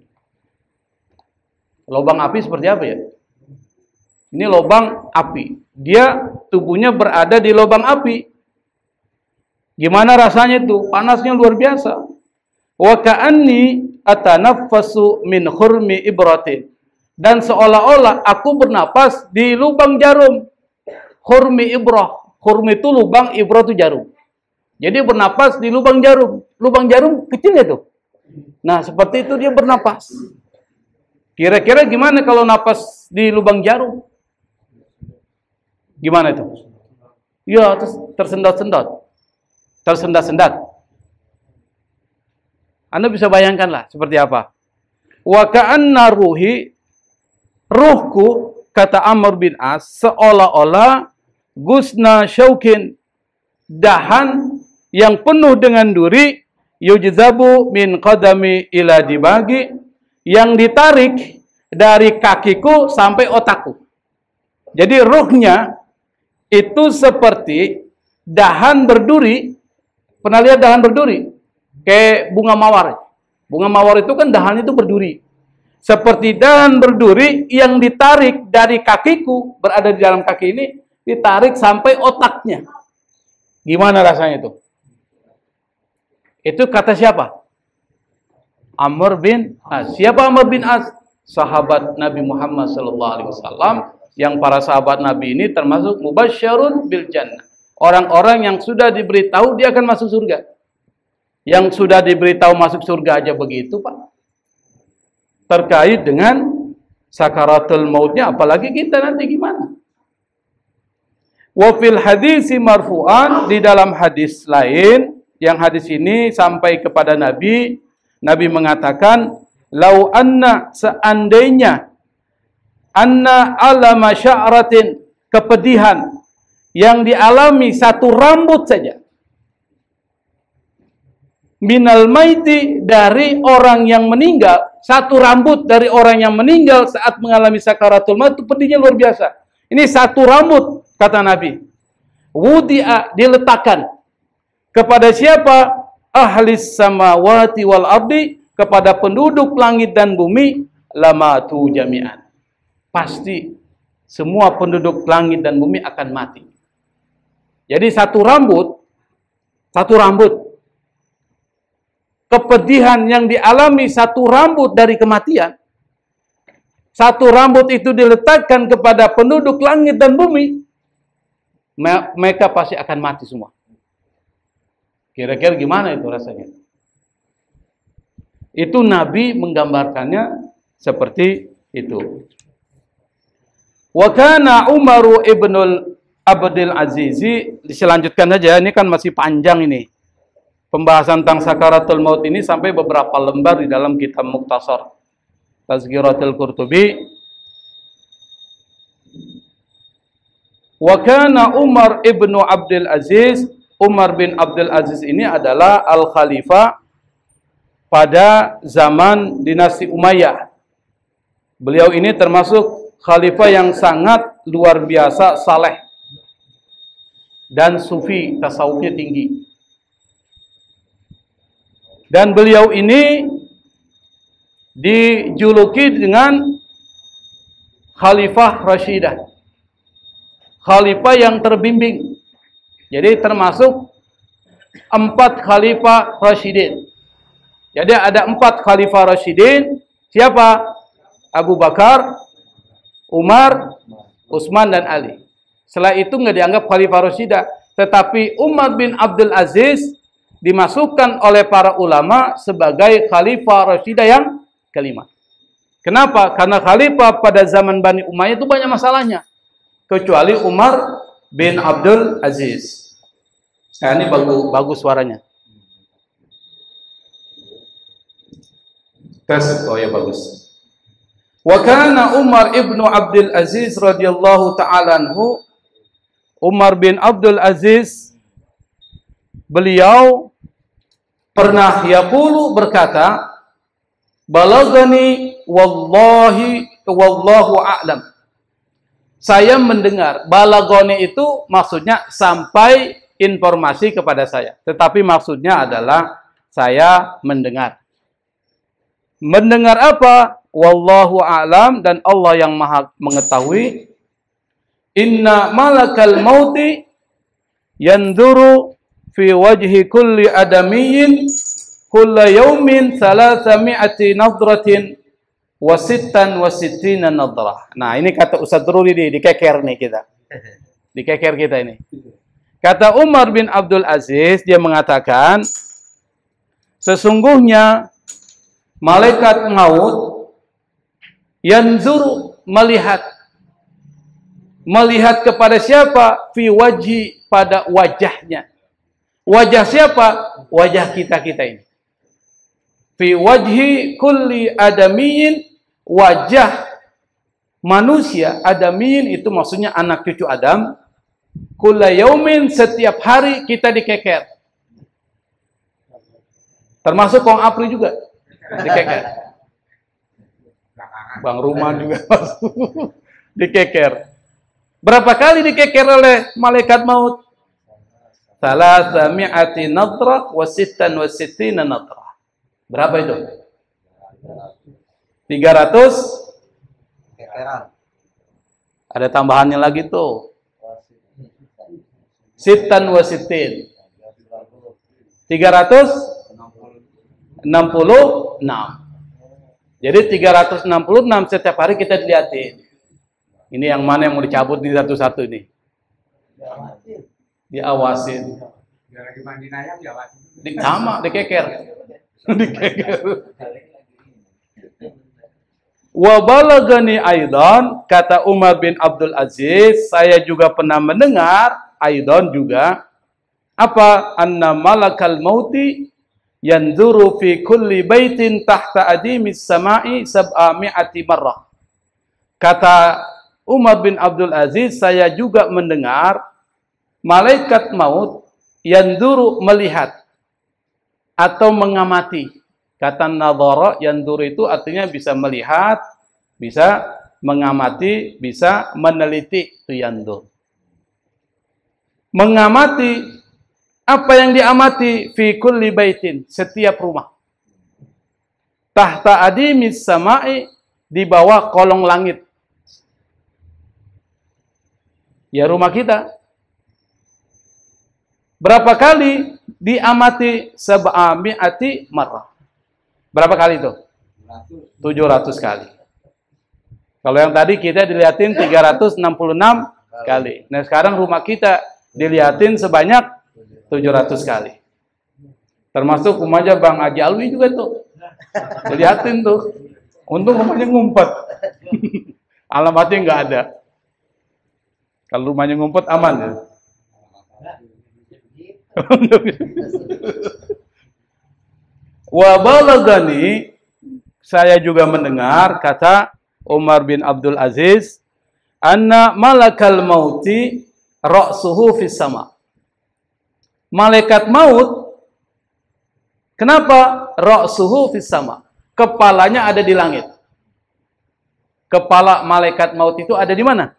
Lubang api seperti apa ya? Ini lubang api. Dia tubuhnya berada di lubang api. Gimana rasanya itu? Panasnya luar biasa. Wa ka'anni atanaffasu min khurmi ibratin. Dan seolah-olah aku bernapas di lubang jarum. Khurmi ibrah. Khurmi itu lubang, ibrah itu jarum. Jadi bernapas di lubang jarum. Lubang jarum kecil ya tuh. Nah, seperti itu dia bernapas. Kira-kira gimana kalau napas di lubang jarum? Gimana itu? Ya, tersendat-sendat. Tersendat-sendat. Anda bisa bayangkanlah seperti apa. Wa ka'anna ruhi, ruhku, kata Amr bin As, seolah-olah gusna syaukin, dahan yang penuh dengan duri, yujzabu min qadami ila dibagi, yang ditarik dari kakiku sampai otakku. Jadi ruhnya itu seperti dahan berduri. Pernah lihat dahan berduri? Kayak bunga mawar. Bunga mawar itu kan dahannya itu berduri. Seperti dahan berduri yang ditarik dari kakiku, berada di dalam kaki ini, ditarik sampai otaknya. Gimana rasanya itu? Itu kata siapa? Amr bin As. Siapa Amr bin As? Sahabat Nabi Muhammad SAW, yang para sahabat Nabi ini termasuk mubasysyarun bil jannah. Orang-orang yang sudah diberitahu dia akan masuk surga. Yang sudah diberitahu masuk surga aja begitu, Pak. Terkait dengan sakaratul mautnya, apalagi kita nanti gimana? Wa fil hadisi marfu'an, di dalam hadis lain, yang hadis ini sampai kepada Nabi, Nabi mengatakan, lau anna, seandainya, anna alama sya'ratin, kepedihan yang dialami satu rambut saja, minal maiti, dari orang yang meninggal, satu rambut dari orang yang meninggal saat mengalami sakaratul maut, itu pedihnya luar biasa. Ini satu rambut, kata Nabi, wudi'a, diletakkan kepada siapa? Ahlis samawati wal ardi, kepada penduduk langit dan bumi, lamatu jami'an, pasti semua penduduk langit dan bumi akan mati. Jadi satu rambut, kepedihan yang dialami satu rambut dari kematian, satu rambut itu diletakkan kepada penduduk langit dan bumi, mereka pasti akan mati semua. Kira-kira gimana itu rasanya? Itu Nabi menggambarkannya seperti itu. Wa kana Umaru ibnul Abdul Azizi, diselanjutkan saja, ini kan masih panjang ini. Pembahasan tentang sakaratul maut ini sampai beberapa lembar di dalam kitab Mukhtasar Tazkiratul Qurtubi. Wa kana Umar ibnu Abdul Aziz, Umar bin Abdul Aziz ini adalah al-khalifah pada zaman dinasti Umayyah. Beliau ini termasuk khalifah yang sangat luar biasa saleh dan sufi, tasawufnya tinggi. Dan beliau ini dijuluki dengan Khalifah Rashidah, khalifah yang terbimbing. Jadi termasuk 4 Khalifah Rasyidin. Jadi ada 4 Khalifah Rasyidin. Siapa? Abu Bakar, Umar, Utsman, dan Ali. Setelah itu nggak dianggap Khalifah Rasyidah. Tetapi Umar bin Abdul Aziz dimasukkan oleh para ulama sebagai Khalifah Rashidah yang kelima. Kenapa? Karena khalifah pada zaman Bani Umayyah itu banyak masalahnya. Kecuali Umar bin Abdul Aziz. Nah, ini bagus suaranya. Tes, oh ya bagus. Wa kana Umar ibnu Abdul Aziz radhiyallahu ta'ala anhu, Umar bin Abdul Aziz, beliau pernah yaqulu berkata, balagani wallahi wallahu a'lam. Saya mendengar, balagani itu maksudnya sampai informasi kepada saya. Tetapi maksudnya adalah saya mendengar. Mendengar apa? Wallahu a'lam, dan Allah yang maha mengetahui. Inna malakal mauti yanzuru fi wajhi kulli adamiyyin kulla yaumin 300 nadratin wa 66 nadrah. Nah, ini kata Ustaz Ruri dikeker nih kita. Dikeker kita ini. Kata Umar bin Abdul Aziz, dia mengatakan, sesungguhnya malaikat maut yanzuru, melihat kepada siapa? Fi wajhi, pada wajahnya. Wajah siapa? Wajah kita ini. Fi wajhi kulli adamiyin, wajah manusia. Adamiyin itu maksudnya anak cucu Adam. Kulla yaumin, setiap hari kita dikeker. Termasuk Kong Apri juga dikeker. Bang Rumah juga dikeker. Berapa kali dikeker oleh malaikat maut? 300 nadrah wa 66 nadrah. Berapa itu? 300. Ada tambahannya lagi tuh. 66. 366. Jadi 366 setiap hari kita dilihatin. Ini yang mana yang mau dicabut di satu-satu ini? Diawasin. Sama, dikeker. Dikeker. Wa balagani aidan, kata Umar bin Abdul Aziz, saya juga pernah mendengar aidan juga, apa? Anna malakal mauti yanzuru fi kulli baitin tahta adimis sama'i 700 marrah. Kata Umar bin Abdul Aziz, saya juga mendengar malaikat maut yanzuru, melihat atau mengamati. Kata nadhara, yanzuru itu artinya bisa melihat, bisa mengamati, bisa meneliti, itu yanzur. Mengamati, apa yang diamati? Fi kulli baitin, setiap rumah. Tahta adimis sama'i, di bawah kolong langit. Ya, rumah kita. Berapa kali diamati? 700 marrah. Berapa kali itu? 700 kali. Kalau yang tadi kita dilihatin 366 kali. Nah, sekarang rumah kita dilihatin sebanyak 700 kali. Termasuk rumahnya Bang Haji Alwi juga tuh. Dilihatin tuh. Untung rumahnya ngumpet. Alamatnya nggak ada. Kalau rumahnya ngumpet aman ya. Wa balagani, saya juga mendengar, kata Umar bin Abdul Aziz, anna malakal mauti ra'suhu fis sama. Malaikat maut, kenapa ra'suhu fis sama? Kepalanya ada di langit. Kepala malaikat maut itu ada di mana?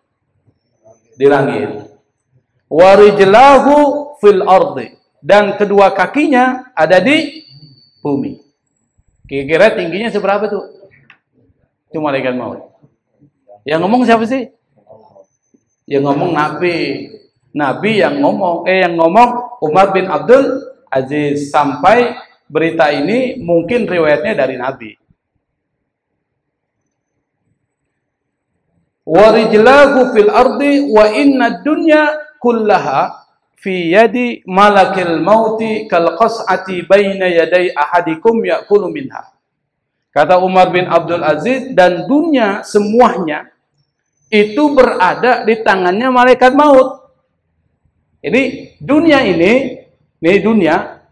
Di langit. Wa rijlahu fil ardi, dan kedua kakinya ada di bumi. Kira-kira tingginya seberapa tuh? Itu malaikat maut. Yang ngomong siapa sih? Yang ngomong Nabi. Nabi yang ngomong, yang ngomong Umar bin Abdul Aziz. Sampai berita ini mungkin riwayatnya dari Nabi. Wa rijlahu fil ardi wa inna dunya kullaha fi yadi malakil mauti kal qas'ati baina yaday ahadikum ya'kulu minha. Kata Umar bin Abdul Aziz, dan dunia semuanya itu berada di tangannya malaikat maut. Jadi dunia ini dunia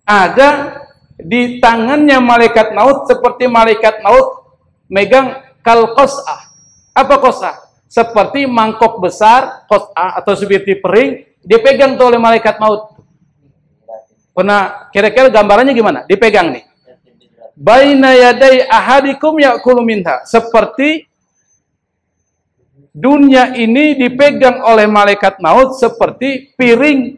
ada di tangannya malaikat maut, seperti malaikat maut megang kal qas'ah. Apa qas'ah? Seperti mangkok besar, qas'ah atau seperti piring, dipegang tuh oleh malaikat maut. Pernah kira-kira gambarannya gimana? Dipegang nih. Baina yaday ahadikum ya'kulu minha. Seperti dunia ini dipegang oleh malaikat maut seperti piring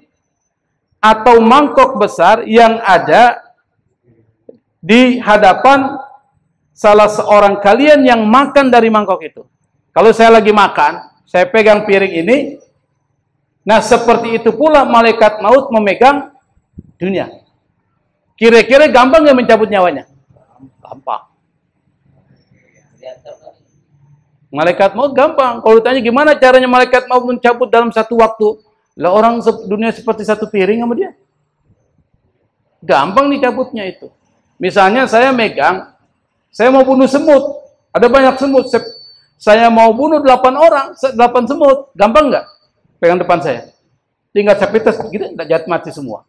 atau mangkok besar yang ada di hadapan salah seorang kalian yang makan dari mangkok itu. Kalau saya lagi makan, saya pegang piring ini. Nah, seperti itu pula malaikat maut memegang dunia. Kira-kira gampang nggak mencabut nyawanya? Gampang. Malaikat maut gampang. Kalau ditanya gimana caranya malaikat maut mencabut dalam satu waktu, lah orang dunia seperti satu piring sama dia. Gampang dicabutnya itu. Misalnya saya megang, saya mau bunuh semut, ada banyak semut. Saya mau bunuh 8 orang, 8 semut, gampang nggak? Pegang depan saya. Tinggal capitas gitu, nggak mati semua.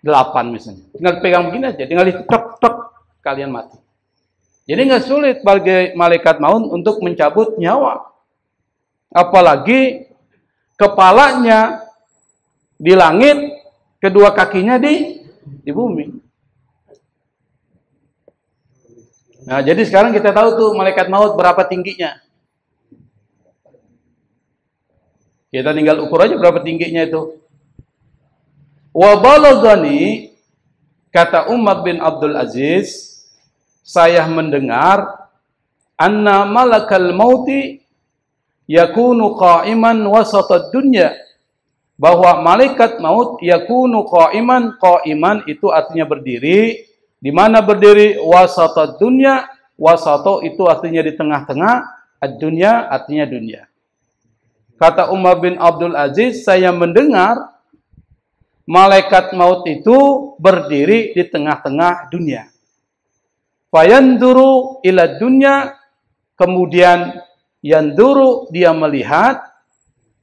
8 misalnya. Tinggal pegang begini aja, tinggal tok kalian mati. Jadi nggak sulit bagi malaikat maut untuk mencabut nyawa. Apalagi kepalanya di langit, kedua kakinya di bumi. Nah, jadi sekarang kita tahu tuh malaikat maut berapa tingginya. Kita tinggal ukur aja berapa tingginya itu. Wa balaghani, kata Umar bin Abdul Aziz, saya mendengar anna malakal mauti yakunu qa'iman wasatad dunya, bahwa malaikat maut yakunu qa'iman itu artinya berdiri. Di mana berdiri? Wasatad dunya, wasato itu artinya di tengah-tengah, ad-dunya artinya dunia. Kata Umar bin Abdul Aziz, saya mendengar malaikat maut itu berdiri di tengah-tengah dunia. Fayanduru ila dunya, kemudian yanduru dia melihat,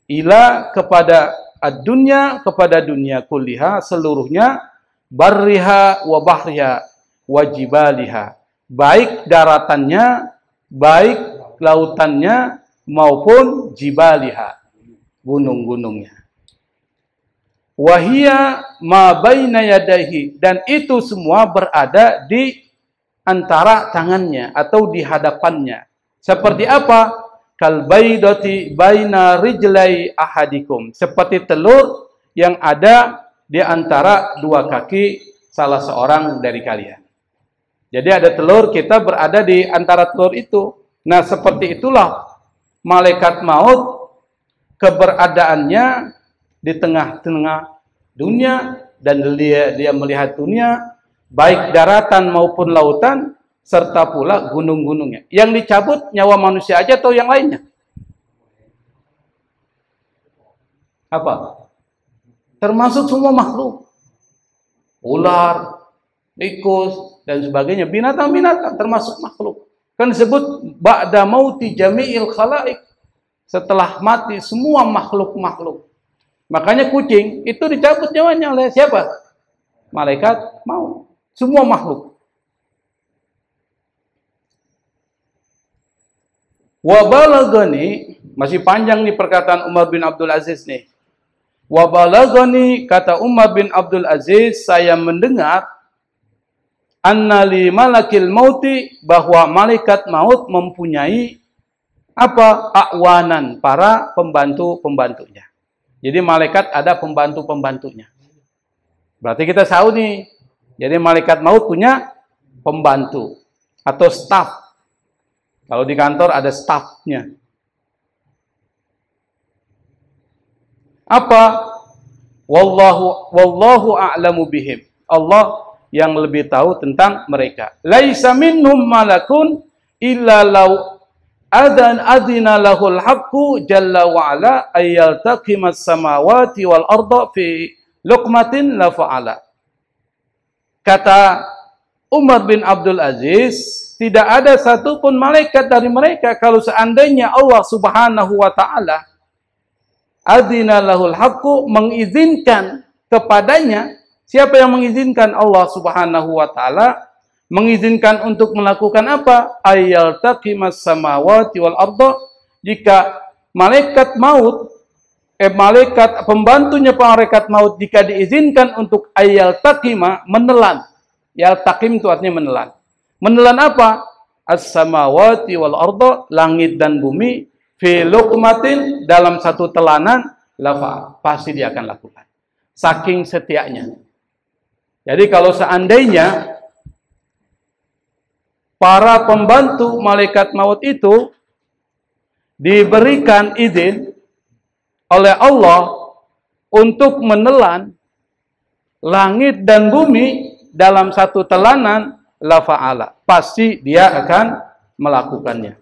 ila kepada ad-dunya, kepada dunia kulliha seluruhnya, barriha wa bahriha wa jibaliha, baik daratannya, baik lautannya, maupun jibaliha, gunung-gunungnya. Wahia ma baina yadaihi, dan itu semua berada di antara tangannya atau di hadapannya. Seperti apa? Kal baidati baina rijlai ahadikum, seperti telur yang ada di antara dua kaki salah seorang dari kalian. Jadi ada telur, kita berada di antara telur itu. Nah, seperti itulah malaikat maut keberadaannya di tengah-tengah dunia, dan dia melihat dunia baik daratan maupun lautan serta pula gunung-gunungnya. Yang dicabut nyawa manusia aja atau yang lainnya? Apa? Termasuk semua makhluk. Ular, tikus dan sebagainya, binatang-binatang termasuk makhluk. Kan disebut ba'da mauti jami'il khalaik, setelah mati semua makhluk-makhluk. Makanya kucing itu dicabut nyawanya oleh siapa? Malaikat maut. Semua makhluk. Wa balaghani, masih panjang nih perkataan Umar bin Abdul Aziz nih. Wa balaghani, kata Umar bin Abdul Aziz, saya mendengar anna li malakil mauti, bahwa malaikat maut mempunyai apa? A'wanan, para pembantu-pembantunya. Jadi malaikat ada pembantu-pembantunya. Berarti kita tahu nih. Jadi malaikat maut punya pembantu atau staf. Kalau di kantor ada stafnya. Apa? Wallahu a'lamu bihim. Allah yang lebih tahu tentang mereka. Laisa minhum malakun illa law Adzina lahul haqqu jalla wa ala ayyaltaqimas samawati wal arda fi luqmatin la fa'ala. Kata Umar bin Abdul Aziz, tidak ada satupun malaikat dari mereka kalau seandainya Allah Subhanahu wa taala adzina lahul haqqu, mengizinkan kepadanya. Siapa yang mengizinkan? Allah Subhanahu wa taala mengizinkan untuk melakukan apa? Ayyaltaqimas samawati wal arda, jika malaikat maut, malaikat pembantunya malaikat maut, jika diizinkan untuk ayyaltaqima, menelan. Yaltaqim itu artinya menelan. Menelan apa? As-samawati wal arda, langit dan bumi, fi luqmatin, dalam satu telanan, lafa, pasti dia akan lakukan. Saking setianya. Jadi kalau seandainya para pembantu malaikat maut itu diberikan izin oleh Allah untuk menelan langit dan bumi dalam satu telanan, la fa'ala, pasti dia akan melakukannya.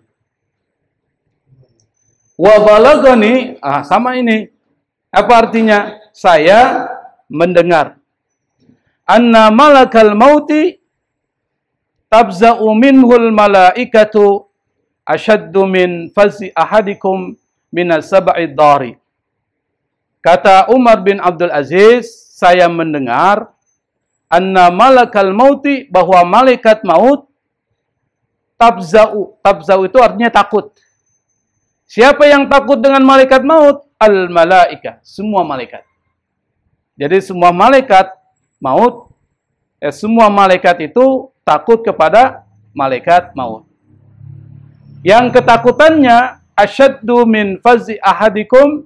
Wa balagani, sama ini. Apa artinya? Saya mendengar anna malakal mauti tabza'u minhul malaikatu ashaddu min fazi ahadikum minas sab'i dari. Kata Umar bin Abdul Aziz, saya mendengar anna malakal mauti, bahwa malaikat maut tabza'u. Tabza'u itu artinya takut. Siapa yang takut dengan malaikat maut? Al malaika, semua malaikat. Jadi semua malaikat maut, semua malaikat itu takut kepada malaikat maut. Yang ketakutannya asyaddu min fazi ahadikum,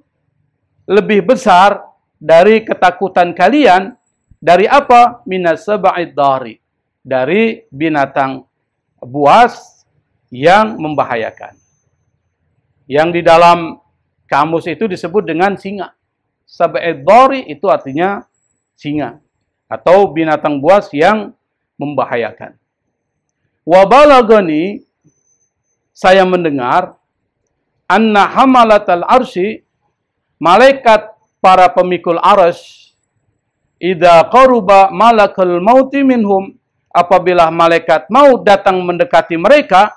lebih besar dari ketakutan kalian dari apa? Minas sab'id dari, dari binatang buas yang membahayakan. Yang di dalam kamus itu disebut dengan singa. Sab'id dari itu artinya singa atau binatang buas yang membahayakan. Wa balagani, saya mendengar anna hamalatal arsy, malaikat para pemikul arsy, idza qaruba malakul mauti minhum, apabila malaikat maut datang mendekati mereka,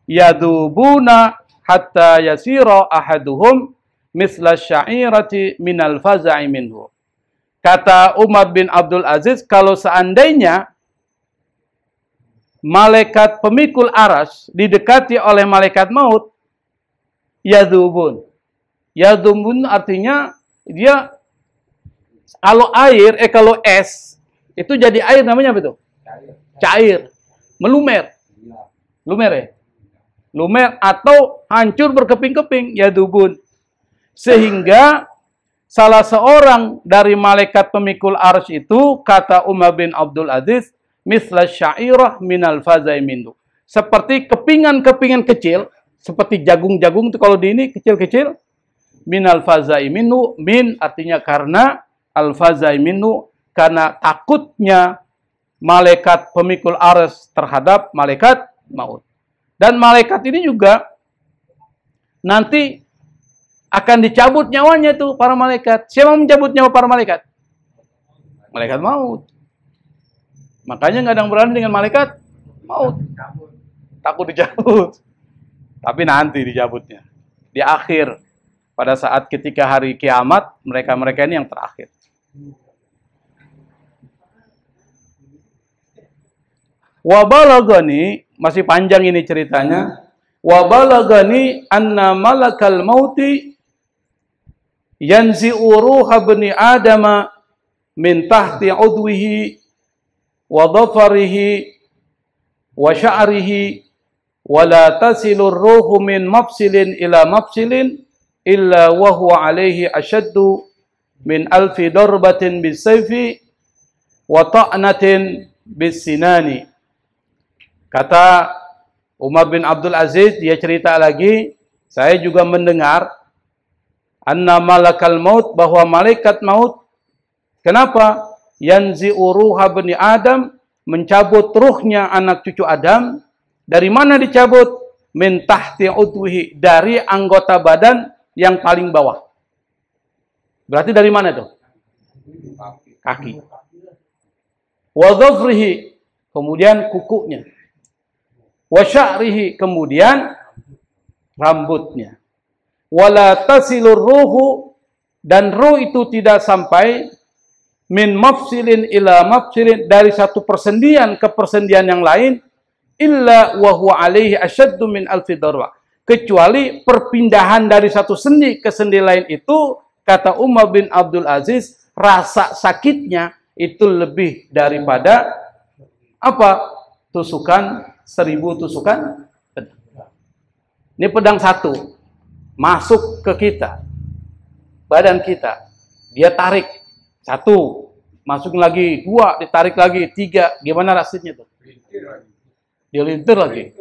yadubuna hatta yasira ahaduhum misla syairati minal faza'i minhu. Kata Umar bin Abdul Aziz, kalau seandainya malaikat pemikul aras didekati oleh malaikat maut, yadubun. Yadubun artinya dia, kalau air, kalau es, itu jadi air namanya apa itu? Cair. Melumer. Lumer ya? Lumer atau hancur berkeping-keping, yadubun. Sehingga salah seorang dari malaikat pemikul arsy itu, kata Umar bin Abdul Aziz, misla syairah minal fazai minhu. Seperti kepingan-kepingan kecil, seperti jagung-jagung itu kalau di ini kecil-kecil, minal fazai minhu, min artinya karena, al fazai minhu karena takutnya malaikat pemikul arsy terhadap malaikat maut. Dan malaikat ini juga nanti akan dicabut nyawanya tuh para malaikat. Siapa mencabut nyawa para malaikat? Malaikat maut. Makanya nggak ada yang berani dengan malaikat maut. Takut dicabut. Tapi nanti dicabutnya. Di akhir. Pada saat ketika hari kiamat, mereka-mereka ini yang terakhir. Wa balagani, masih panjang ini ceritanya. Wa balagani anna malakal mauti yanzi'u ruha bani adama min tahti udwihi wa dhafarihi wa sya'rihi wa la tasilu ruhu min mafsilin ila mafsilin illa wa huwa alaihi ashaddu min alfi darbatin bisayfi wa ta'natin bisinani. Kata Umar bin Abdul Aziz, dia cerita lagi, saya juga mendengar anna malakal maut, bahwa malaikat maut, kenapa? Yanzi'u ruha bani Adam, mencabut ruhnya anak cucu Adam. Dari mana dicabut? min tahti udwihi, dari anggota badan yang paling bawah. Berarti dari mana itu? Kaki. Wa dhafrihi, kemudian kukunya. Wa sya'rihi, kemudian rambutnya. Wala tasilur ruhu, dan ruh itu tidak sampai min mafsilin ila mafsilin, dari satu persendian ke persendian yang lain, illa wa huwa alaihi asyaddu min alfi darwa, kecuali perpindahan dari satu sendi ke sendi lain itu, kata Umar bin Abdul Aziz, rasa sakitnya itu lebih daripada apa? Tusukan 1000 tusukan pedang. Ini pedang satu masuk ke kita, badan kita, dia tarik satu, masuk lagi 2, ditarik lagi 3, gimana rasanya tuh? Dia lintir lagi.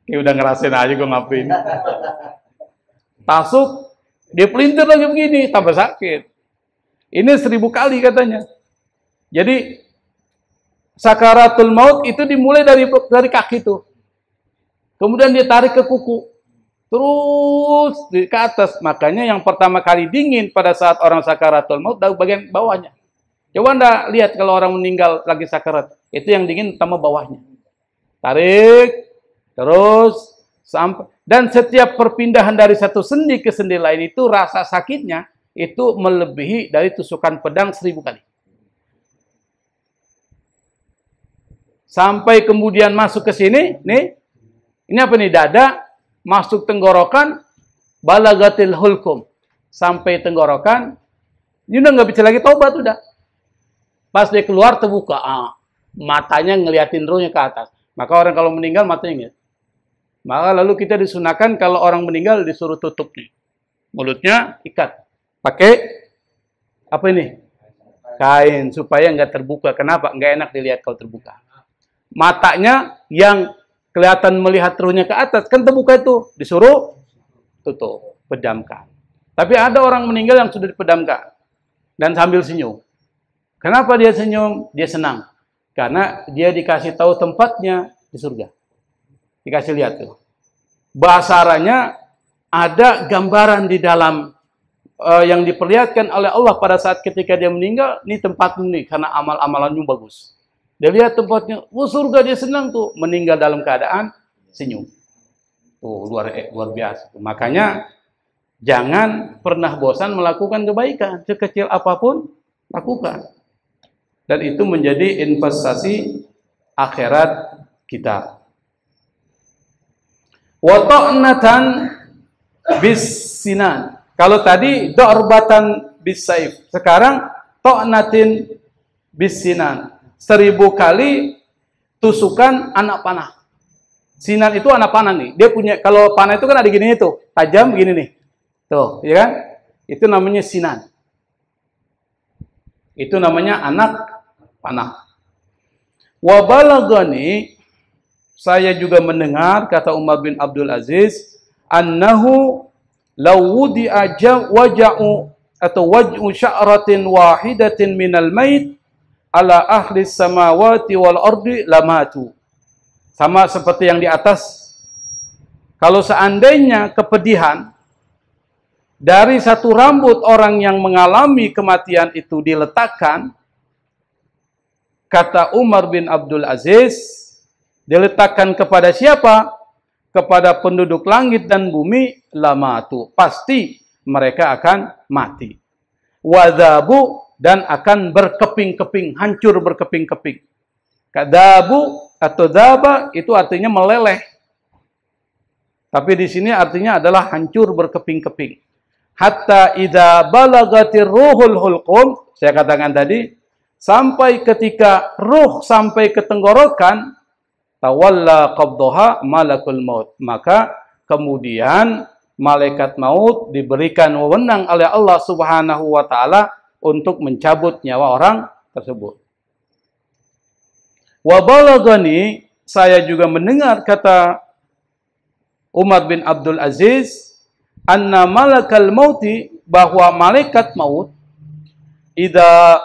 Ya udah ngerasain aja gue ngapain. Tasuk, dia pelintir lagi begini, tambah sakit. Ini 1000 kali katanya. Jadi sakaratul maut itu dimulai dari kaki tuh. Kemudian dia tarik ke kuku. Terus ke atas. Makanya yang pertama kali dingin pada saat orang sakaratul maut dari bagian bawahnya. Coba Anda lihat kalau orang meninggal lagi sakarat, itu yang dingin pertama bawahnya. Tarik, terus sampai, dan setiap perpindahan dari satu sendi ke sendi lain itu rasa sakitnya itu melebihi dari tusukan pedang 1000 kali. Sampai kemudian masuk ke sini, nih. Ini apa nih? Dada, masuk tenggorokan, balagatil hulkum, sampai tenggorokan, ini udah nggak bisa lagi taubat udah. Pas dia keluar terbuka, matanya ngeliatin ruhnya ke atas. Maka orang kalau meninggal matanya ngeliat. Maka lalu kita disunahkan kalau orang meninggal disuruh tutup nih, mulutnya ikat, pakai apa ini? Kain, supaya nggak terbuka. Kenapa? Nggak enak dilihat kalau terbuka. Matanya yang kelihatan melihat ruhnya ke atas, kan terbuka itu, disuruh tutup, pedamkan. Tapi ada orang meninggal yang sudah dipedamkan dan sambil senyum. Kenapa dia senyum? Dia senang. Karena dia dikasih tahu tempatnya di surga. Dikasih lihat tuh. Bahasaranya ada gambaran di dalam yang diperlihatkan oleh Allah pada saat ketika dia meninggal, ini tempatmu nih karena amal-amalanmu bagus. Dia lihat tempatnya, surga, dia senang tuh, meninggal dalam keadaan senyum. Tuh luar biasa. Makanya jangan pernah bosan melakukan kebaikan, sekecil apapun lakukan. Dan itu menjadi investasi akhirat kita. Wa ta'natan bis-sinan. Kalau tadi da'rbatan bis-saif, sekarang ta'natin bis-sinan. 1000 kali tusukan anak panah. Sinan itu anak panah nih. Dia punya, kalau panah itu kan ada gini tuh, tajam gini nih. Tuh, ya kan? Itu namanya sinan. Itu namanya anak panah. Wa balagani, saya juga mendengar, kata Umar bin Abdul Aziz, annahu law wudi'a waja'u atau waj'u sya'ratin wahidatin minal mait ala ahli samawati wal ardi lamatu. Sama seperti yang di atas. Kalau seandainya kepedihan dari satu rambut orang yang mengalami kematian itu diletakkan, kata Umar bin Abdul Aziz, diletakkan kepada siapa? Kepada penduduk langit dan bumi, lamatu. Pasti mereka akan mati. Wadhabu, dan akan berkeping-keping, hancur berkeping-keping. Kadabu atau daba itu artinya meleleh. Tapi di sini artinya adalah hancur berkeping-keping. Hatta idza balagatir ruhul hulqum, saya katakan tadi, sampai ketika ruh sampai ke tenggorokan, tawalla qabdaha malakul maut. Maka kemudian malaikat maut diberikan wewenang oleh Allah Subhanahu wa taala untuk mencabut nyawa orang tersebut. Wa balagani, saya juga mendengar, kata Umar bin Abdul Aziz, anna malakal mauti, bahwa malaikat maut, idza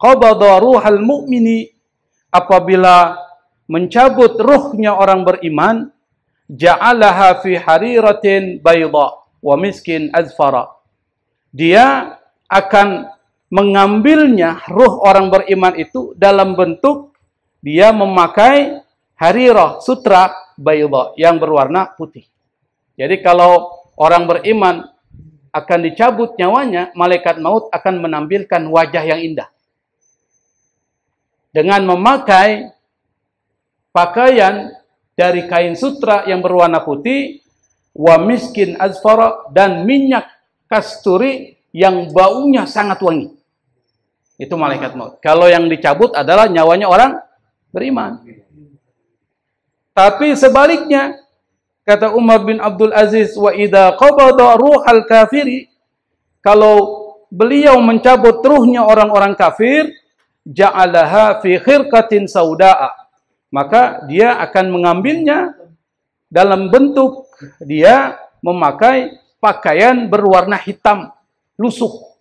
qabada ruhal mu'mini, apabila mencabut ruhnya orang beriman, ja'alaha fi hariratin bayda wa miskin azfara. Dia akan mengambilnya ruh orang beriman itu dalam bentuk dia memakai harirah, sutra bayda yang berwarna putih. Jadi kalau orang beriman akan dicabut nyawanya, malaikat maut akan menampilkan wajah yang indah dengan memakai pakaian dari kain sutra yang berwarna putih, wa miskin azfara, dan minyak kasturi yang baunya sangat wangi. Itu malaikat maut. Kalau yang dicabut adalah nyawanya orang beriman. Tapi sebaliknya, kata Umar bin Abdul Aziz, wa idza qabada ruhal kafiri, kalau beliau mencabut ruhnya orang-orang kafir, ja'alaha fi khirqatin sauda'a, maka dia akan mengambilnya dalam bentuk dia memakai pakaian berwarna hitam lusuh.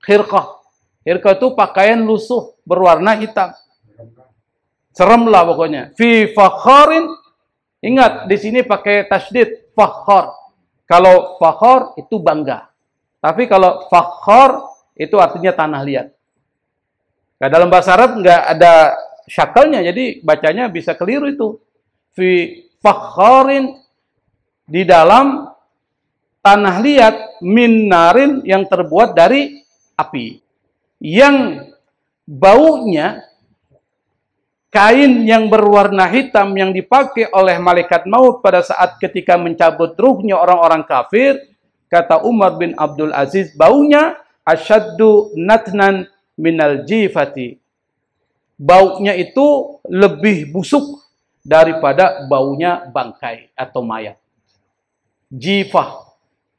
Khirqah. Khirqah itu pakaian lusuh berwarna hitam. Serem lah pokoknya. Fi fakharin, ingat di sini pakai tasydid fakhar. Kalau fakhar itu bangga. Tapi kalau fakhar itu artinya tanah liat. Nah, dalam bahasa Arab nggak ada syakalnya, jadi bacanya bisa keliru itu. Fi fakharin, di dalam tanah liat, min narin, yang terbuat dari api. Yang baunya kain yang berwarna hitam yang dipakai oleh malaikat maut pada saat ketika mencabut ruhnya orang-orang kafir, kata Umar bin Abdul Aziz, baunya asyaddu natnan minal jifati. Baunya itu lebih busuk daripada baunya bangkai atau mayat. Jifah.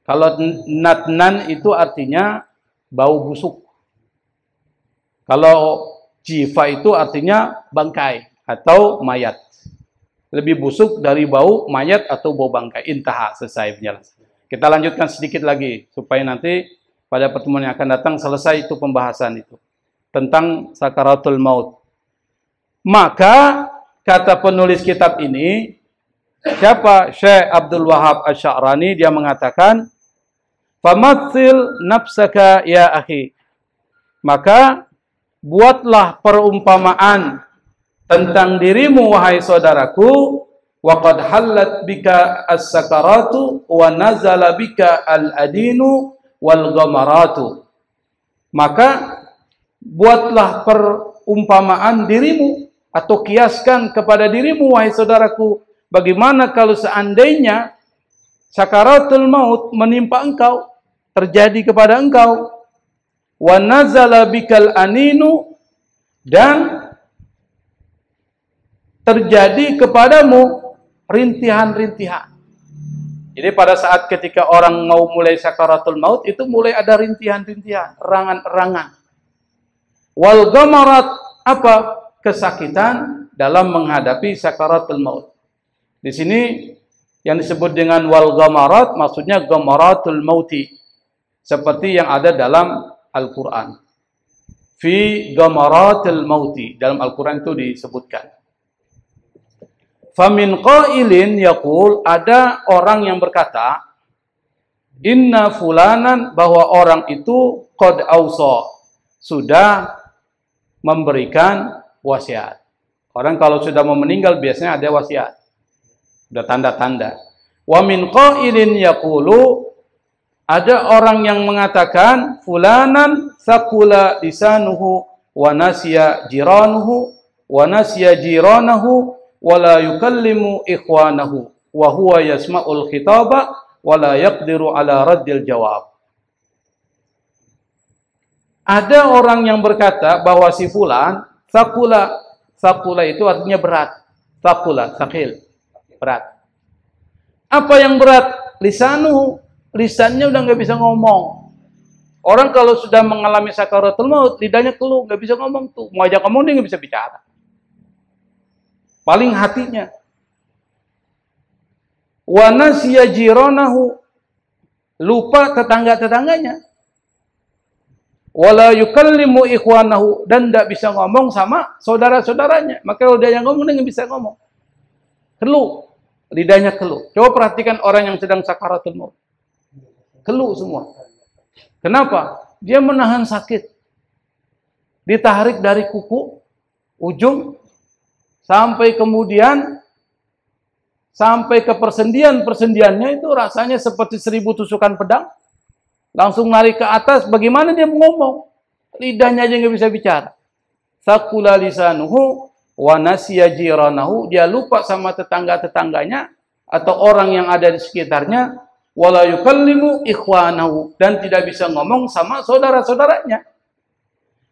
Kalau natnan itu artinya bau busuk. Kalau jifa itu artinya bangkai atau mayat. Lebih busuk dari bau mayat atau bau bangkai. Intaha, selesai penjelasan. Kita lanjutkan sedikit lagi supaya nanti pada pertemuan yang akan datang selesai itu pembahasan itu tentang sakaratul maut. Maka kata penulis kitab ini, siapa? Syekh Abdul Wahab Asy-Sya'rani, dia mengatakan, "Famatsil nafsaka ya akhi." Maka buatlah perumpamaan tentang dirimu wahai saudaraku, wa qad hallat bika as-sakaratu wa nazala bika al-adinu wal ghamaratu. Maka buatlah perumpamaan dirimu atau kiaskan kepada dirimu wahai saudaraku, bagaimana kalau seandainya sakaratul maut menimpa engkau, terjadi kepada engkau, wa nazala bikal aninu, dan terjadi kepadamu rintihan-rintihan. Jadi pada saat ketika orang mau mulai sakaratul maut itu mulai ada rintihan-rintihan, erangan-erangan. Wal ghamarat, apa? Kesakitan dalam menghadapi sakaratul maut. Di sini yang disebut dengan wal ghamarat maksudnya ghamaratul mauti, seperti yang ada dalam Al-Quran. Fi ghamaratil mauti, dalam Al-Quran itu disebutkan. Famin qailin yaqul, ada orang yang berkata, inna fulanan, bahwa orang itu qad ausa, sudah memberikan wasiat. Orang kalau sudah mau meninggal biasanya ada wasiat, ada tanda-tanda. Wa min qailin yaqulu, ada orang yang mengatakan fulanan thaqula lisanuhu wa nasiya jiranahu wa nasiya jiranahu wa la yukallimu ikhwanahu wa huwa yasma'ul khitaba wa la yaqdiru ala raddil jawab. Ada orang yang berkata bahwa si fulan thaqula, thaqula itu artinya berat. Thaqula, thaqil, berat. Apa yang berat? Lisanuhu, lisannya udah nggak bisa ngomong. Orang kalau sudah mengalami sakaratul maut, lidahnya keluh, nggak bisa ngomong tuh. Mau ajak ngomong dia nggak bisa bicara. Paling hatinya. Wa nasiya jiranahu, lupa tetangga-tetangganya. wala yukallimu ikhwanahu, dan tidak bisa ngomong sama saudara-saudaranya. Maka kalau dia yang ngomong, dia nggak bisa ngomong. Keluh, lidahnya keluh. Coba perhatikan orang yang sedang sakaratul maut. Keluh semua. Kenapa? Dia menahan sakit. Ditarik dari kuku, ujung, sampai kemudian sampai ke persendian-persendiannya itu rasanya seperti 1000 tusukan pedang. Langsung narik ke atas, bagaimana dia ngomong? Lidahnya aja nggak bisa bicara. Saqula lisanuhu wa nasiya jiranahu, dia lupa sama tetangga-tetangganya atau orang yang ada di sekitarnya, wala yukallimu ikhwanahu, dan tidak bisa ngomong sama saudara-saudaranya.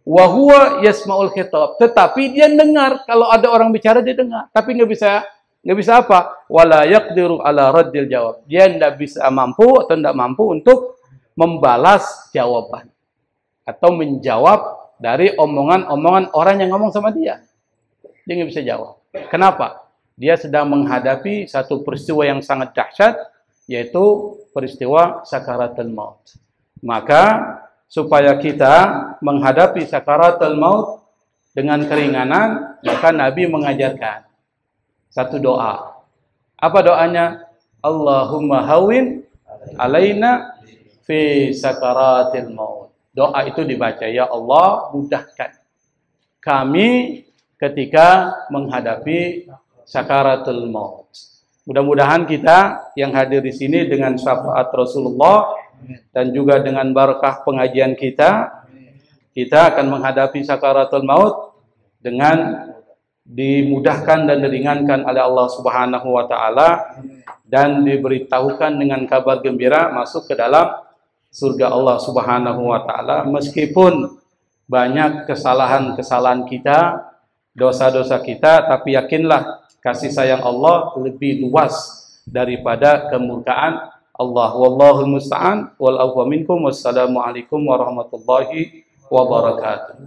Wa huwa yasma'ul khitab, tetapi dia dengar kalau ada orang bicara, dia dengar, tapi nggak bisa apa? Wala yaqdiru ala raddil jawab, dia tidak bisa mampu atau tidak mampu untuk membalas jawaban atau menjawab dari omongan-omongan orang yang ngomong sama dia. Dia nggak bisa jawab. Kenapa? Dia sedang menghadapi satu peristiwa yang sangat dahsyat, yaitu peristiwa sakaratul maut. Maka supaya kita menghadapi sakaratul maut dengan keringanan, maka Nabi mengajarkan satu doa. Apa doanya? Allahumma hawin alaina fi sakaratil maut. Doa itu dibaca, ya Allah, mudahkan kami ketika menghadapi sakaratul maut. Mudah-mudahan kita yang hadir di sini dengan syafaat Rasulullah dan juga dengan barakah pengajian kita akan menghadapi sakaratul maut dengan dimudahkan dan diringankan oleh Allah Subhanahu wa taala, dan diberitahukan dengan kabar gembira masuk ke dalam surga Allah Subhanahu wa taala. Meskipun banyak kesalahan-kesalahan kita, dosa-dosa kita, tapi yakinlah kasih sayang Allah lebih luas daripada kemurkaan Allah. Wallahu musta'an wal afwa minkum. Wassalamu alaikum warahmatullahi wabarakatuh.